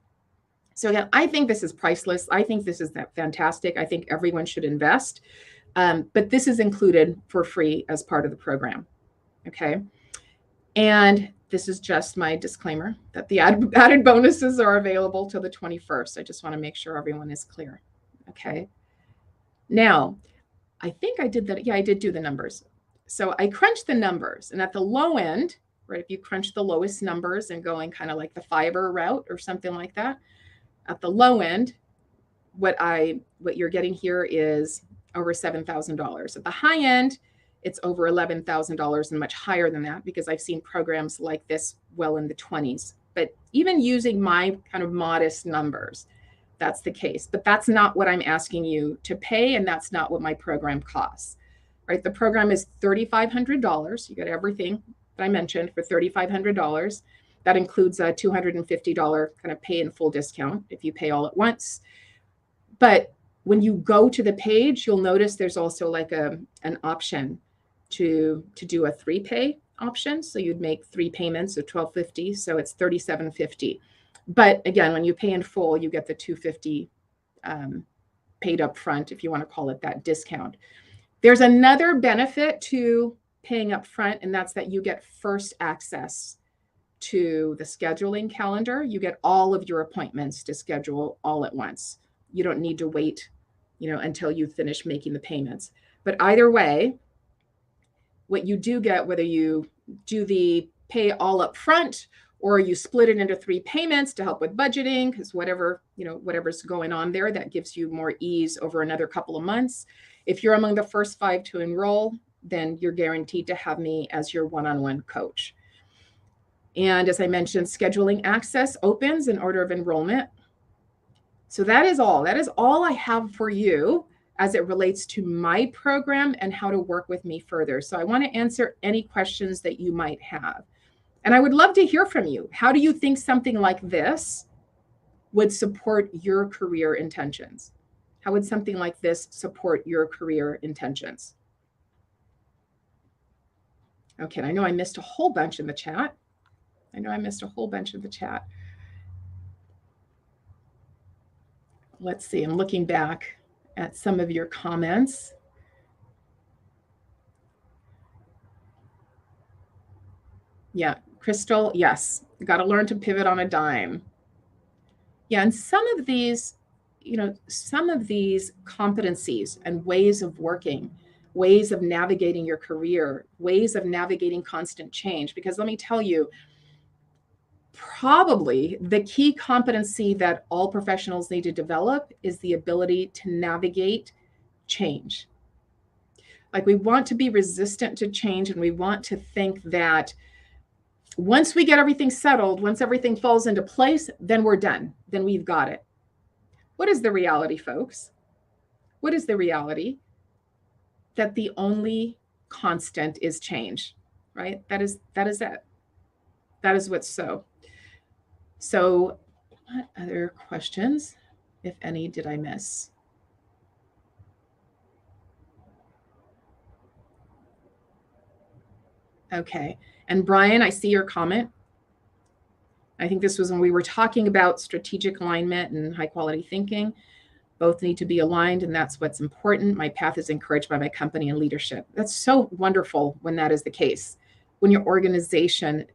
So again, I think this is priceless. I think this is fantastic. I think everyone should invest. But this is included for free as part of the program. Okay. And this is just my disclaimer that the added bonuses are available till the 21st. I just want to make sure everyone is clear. Okay. Now, I think I did that. Yeah, I did do the numbers. So I crunched the numbers, and at the low end, right, if you crunch the lowest numbers and going kind of like the Fiverr route or something like that, at the low end, what you're getting here is over $7,000. At the high end, it's over $11,000 and much higher than that, because I've seen programs like this well in the 20s. But even using my kind of modest numbers, that's the case. But that's not what I'm asking you to pay, and that's not what my program costs. Right? The program is $3,500. You get everything that I mentioned for $3,500. That includes a $250 kind of pay in full discount if you pay all at once. But when you go to the page, you'll notice there's also like an option to do a 3-pay option. So you'd make 3 payments of $1,250. So it's $3,750. But again, when you pay in full, you get the $250 paid up front, if you want to call it that, discount. There's another benefit to paying up front, and that's that you get first access to the scheduling calendar. You get all of your appointments to schedule all at once. You don't need to wait, until you finish making the payments. But either way, what you do get, whether you do the pay all up front or you split it into 3 payments to help with budgeting, because whatever's going on there, that gives you more ease over another couple of months. If you're among the first 5 to enroll, then you're guaranteed to have me as your one-on-one coach. And as I mentioned, scheduling access opens in order of enrollment. So that is all. That is all I have for you as it relates to my program and how to work with me further. So I want to answer any questions that you might have. And I would love to hear from you. How do you think something like this would support your career intentions? How would something like this support your career intentions? Okay, I know I missed a whole bunch in the chat. Let's see, I'm looking back at some of your comments. Yeah, Crystal, yes, got to learn to pivot on a dime. Yeah, and some of these competencies and ways of working, ways of navigating your career, ways of navigating constant change, because let me tell you, probably the key competency that all professionals need to develop is the ability to navigate change. Like, we want to be resistant to change, and we want to think that once we get everything settled, once everything falls into place, then we're done. Then we've got it. What is the reality, folks? What is the reality? That the only constant is change, right? That is it. That is what's so. So what other questions, if any, did I miss? Okay. And Brian, I see your comment. I think this was when we were talking about strategic alignment and high quality thinking. Both need to be aligned, and that's what's important. My path is encouraged by my company and leadership. That's so wonderful when that is the case, when your organization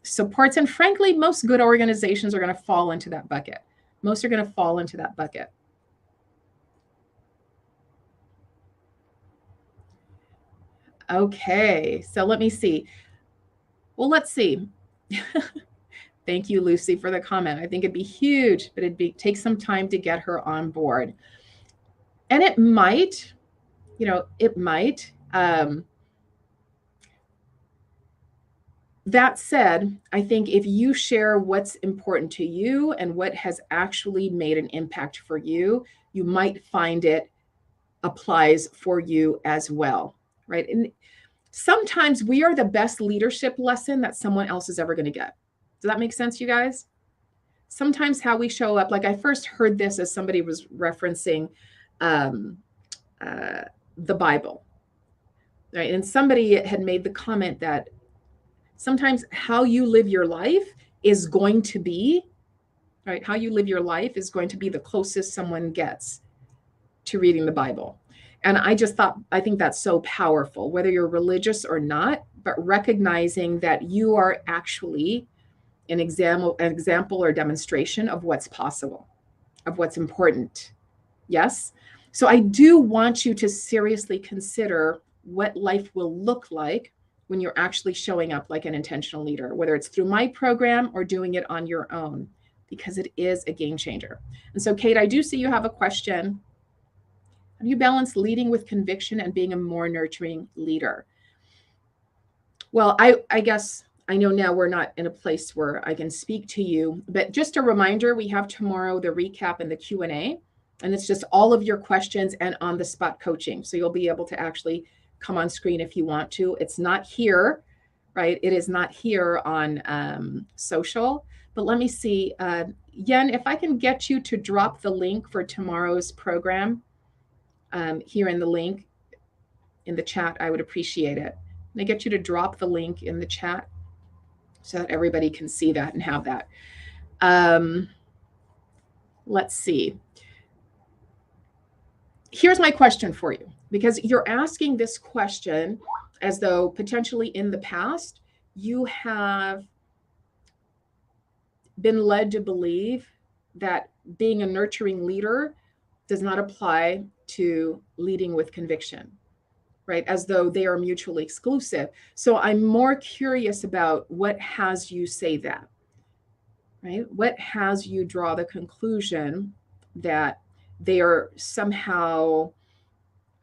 supports. And frankly, most good organizations are going to fall into that bucket. Most are going to fall into that bucket. Okay, so let me see. Well, let's see. Thank you, Lucy, for the comment. I think it'd be huge, but it'd take some time to get her on board. And it might, it might. That said, I think if you share what's important to you and what has actually made an impact for you, you might find it applies for you as well, right? And sometimes we are the best leadership lesson that someone else is ever going to get. Does that make sense, you guys? Sometimes how we show up, like I first heard this as somebody was referencing the Bible, right? And somebody had made the comment that sometimes how you live your life is going to be, right? How you live your life is going to be the closest someone gets to reading the Bible. And I think that's so powerful, whether you're religious or not, but recognizing that you are actually an example or demonstration of what's possible, of what's important. Yes? So I do want you to seriously consider what life will look like when you're actually showing up like an intentional leader, whether it's through my program or doing it on your own, because it is a game changer. And so, Kate, I do see you have a question. How do you balance leading with conviction and being a more nurturing leader? Well, I guess I know now we're not in a place where I can speak to you, but just a reminder, we have tomorrow the recap and the Q&A, and it's just all of your questions and on-the-spot coaching. So you'll be able to actually come on screen if you want to. It's not here, right? It is not here on social, but let me see. Yen, if I can get you to drop the link for tomorrow's program here in the link in the chat, I would appreciate it. And I get you to drop the link in the chat so that everybody can see that and have that. Let's see. Here's my question for you, because you're asking this question as though potentially in the past you have been led to believe that being a nurturing leader does not apply to leading with conviction, right? As though they are mutually exclusive. So I'm more curious about what has you say that, right? What has you draw the conclusion that they are somehow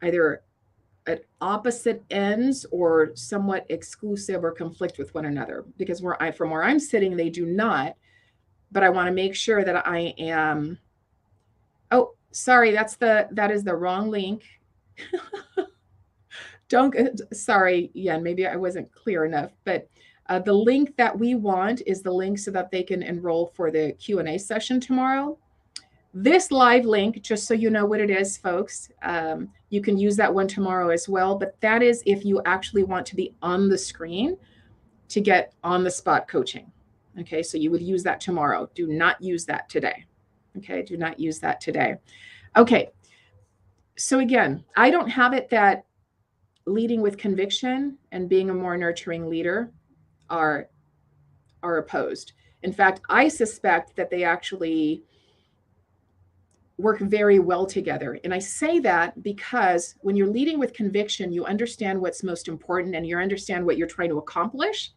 either at opposite ends or somewhat exclusive or conflict with one another? Because from where I'm sitting, they do not. But I want to make sure that I am. Oh, sorry, that is the wrong link. Sorry, Yen, maybe I wasn't clear enough. But the link that we want is the link so that they can enroll for the Q&A session tomorrow. This live link, just so you know what it is, folks, you can use that one tomorrow as well. But that is if you actually want to be on the screen to get on-the-spot coaching. Okay, so you would use that tomorrow. Do not use that today. Okay, do not use that today. Okay, so again, I don't have it that leading with conviction and being a more nurturing leader are opposed. In fact, I suspect that they actually work very well together. And I say that because when you're leading with conviction, you understand what's most important and you understand what you're trying to accomplish,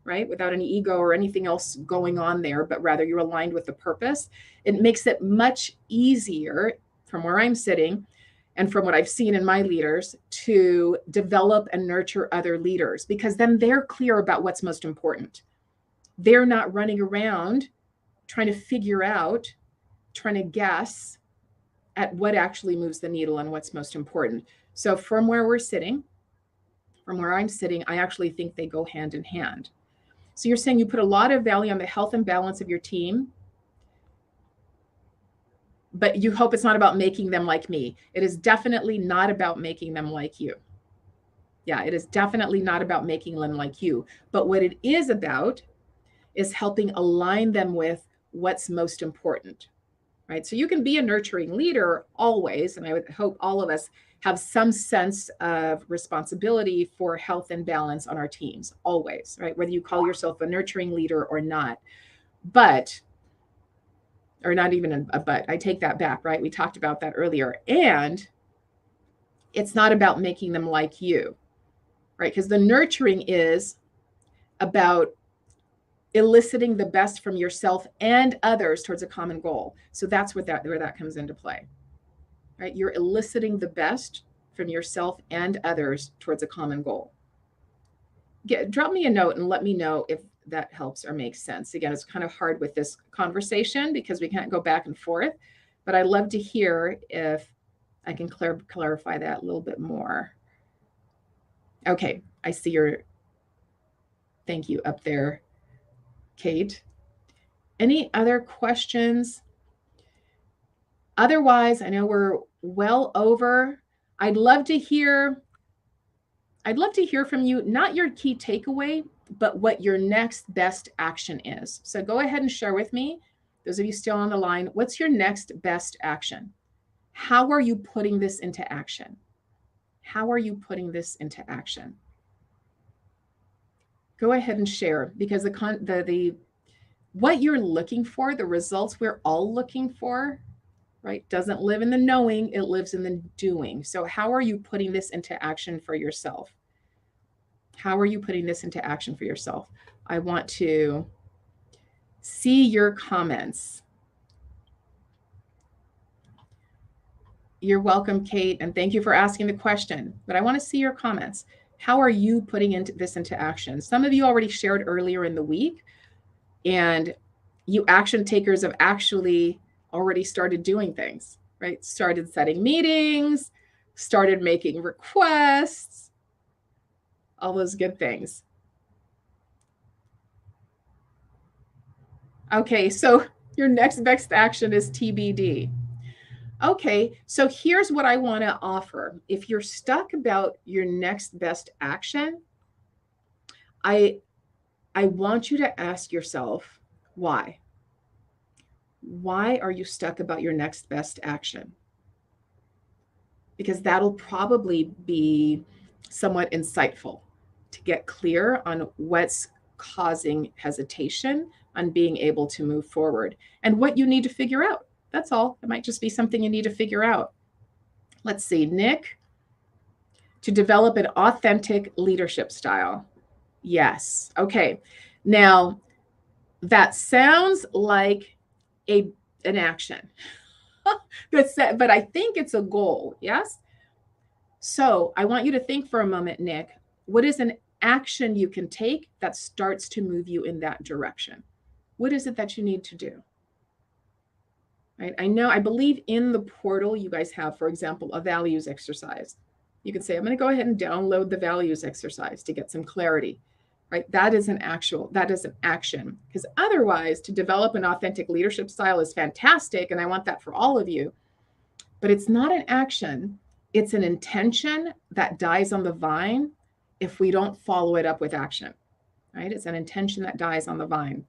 right? Without any ego or anything else going on there, but rather you're aligned with the purpose. It makes it much easier from where I'm sitting and from what I've seen in my leaders to develop and nurture other leaders, because then they're clear about what's most important. They're not running around trying to figure out, trying to guess at what actually moves the needle and what's most important. So from where we're sitting, from where I'm sitting, I actually think they go hand in hand. So you're saying you put a lot of value on the health and balance of your team, but you hope it's not about making them like me. It is definitely not about making them like you. Yeah, it is definitely not about making them like you. But what it is about is helping align them with what's most important, right? So you can be a nurturing leader always, and I would hope all of us have some sense of responsibility for health and balance on our teams, always, right? Whether you call yourself a nurturing leader or not. But, or not even a but, I take that back, right? We talked about that earlier. And it's not about making them like you, right? Because the nurturing is about eliciting the best from yourself and others towards a common goal. So that's where that comes into play, right? You're eliciting the best from yourself and others towards a common goal. Drop me a note and let me know if that helps or makes sense. Again, it's kind of hard with this conversation because we can't go back and forth, but I'd love to hear if I can clarify that a little bit more. Okay, I see your thank you up there, Kate. Any other questions? Otherwise, I know we're well over. I'd love to hear from you, not your key takeaway, but what your next best action is. So go ahead and share with me, those of you still on the line, what's your next best action? How are you putting this into action? How are you putting this into action? Go ahead and share, because the what you're looking for, the results we're all looking for, right, doesn't live in the knowing, it lives in the doing. So how are you putting this into action for yourself? How are you putting this into action for yourself? I want to see your comments. You're welcome, Kate, and thank you for asking the question, but I want to see your comments. How are you putting this into action? Some of you already shared earlier in the week, and you action takers have actually already started doing things, right? Started setting meetings, started making requests, all those good things. Okay, so your next best action is TBD. Okay, so here's what I want to offer. If you're stuck about your next best action, I want you to ask yourself, why? Why are you stuck about your next best action? Because that'll probably be somewhat insightful to get clear on what's causing hesitation on being able to move forward and what you need to figure out. That's all. It might just be something you need to figure out. Let's see, Nick, to develop an authentic leadership style. Yes. Okay. Now, that sounds like an action. But I think it's a goal. Yes. So I want you to think for a moment, Nick, what is an action you can take that starts to move you in that direction? What is it that you need to do? Right? I believe in the portal you guys have, for example, a values exercise. You can say, I'm going to go ahead and download the values exercise to get some clarity, right? That is an action, because otherwise to develop an authentic leadership style is fantastic. And I want that for all of you, but it's not an action. It's an intention that dies on the vine if we don't follow it up with action, right? It's an intention that dies on the vine.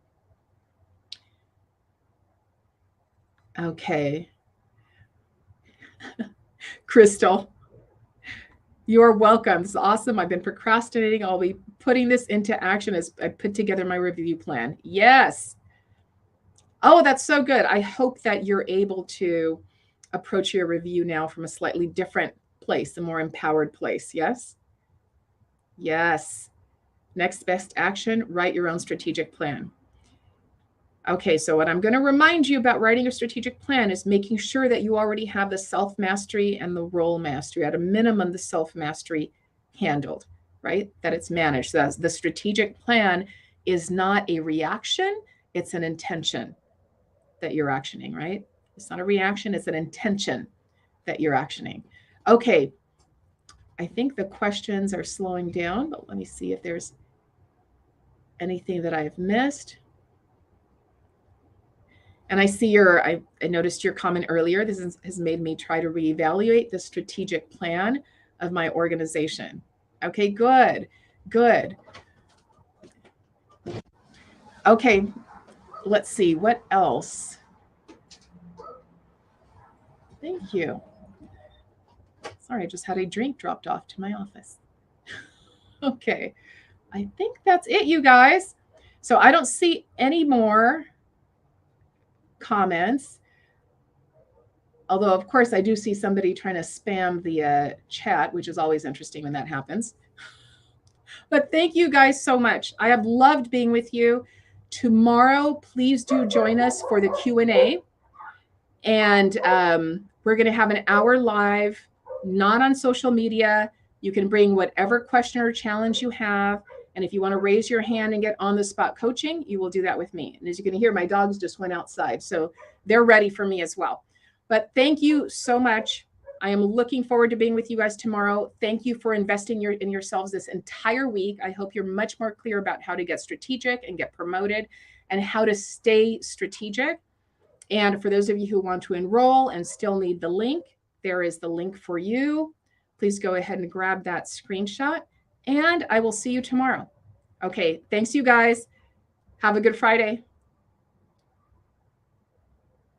Okay. Crystal, you're welcome. It's awesome. I've been procrastinating. I'll be putting this into action as I put together my review plan. Yes. Oh, that's so good. I hope that you're able to approach your review now from a slightly different place, a more empowered place. Yes? Yes. Next best action, write your own strategic plan. Okay, so what I'm going to remind you about writing a strategic plan is making sure that you already have the self-mastery and the role mastery, at a minimum, the self-mastery handled, right? That it's managed. So the strategic plan is not a reaction, it's an intention that you're actioning, right? It's not a reaction, it's an intention that you're actioning. Okay, I think the questions are slowing down, but let me see if there's anything that I've missed. And I see I noticed your comment earlier. This has made me try to reevaluate the strategic plan of my organization. Okay, good, good. Okay, let's see, what else? Thank you. Sorry, I just had a drink dropped off to my office. Okay, I think that's it, you guys. So I don't see any more comments. Although, of course, I do see somebody trying to spam the chat, which is always interesting when that happens. But thank you guys so much. I have loved being with you. Tomorrow, please do join us for the Q&A. And we're going to have an hour live, not on social media. You can bring whatever question or challenge you have. And if you want to raise your hand and get on the spot coaching, you will do that with me. And as you can hear, my dogs just went outside, so they're ready for me as well. But thank you so much. I am looking forward to being with you guys tomorrow. Thank you for investing in yourselves this entire week. I hope you're much more clear about how to get strategic and get promoted and how to stay strategic. And for those of you who want to enroll and still need the link, there is the link for you. Please go ahead and grab that screenshot, and I will see you tomorrow. Okay, thanks you guys. Have a good Friday.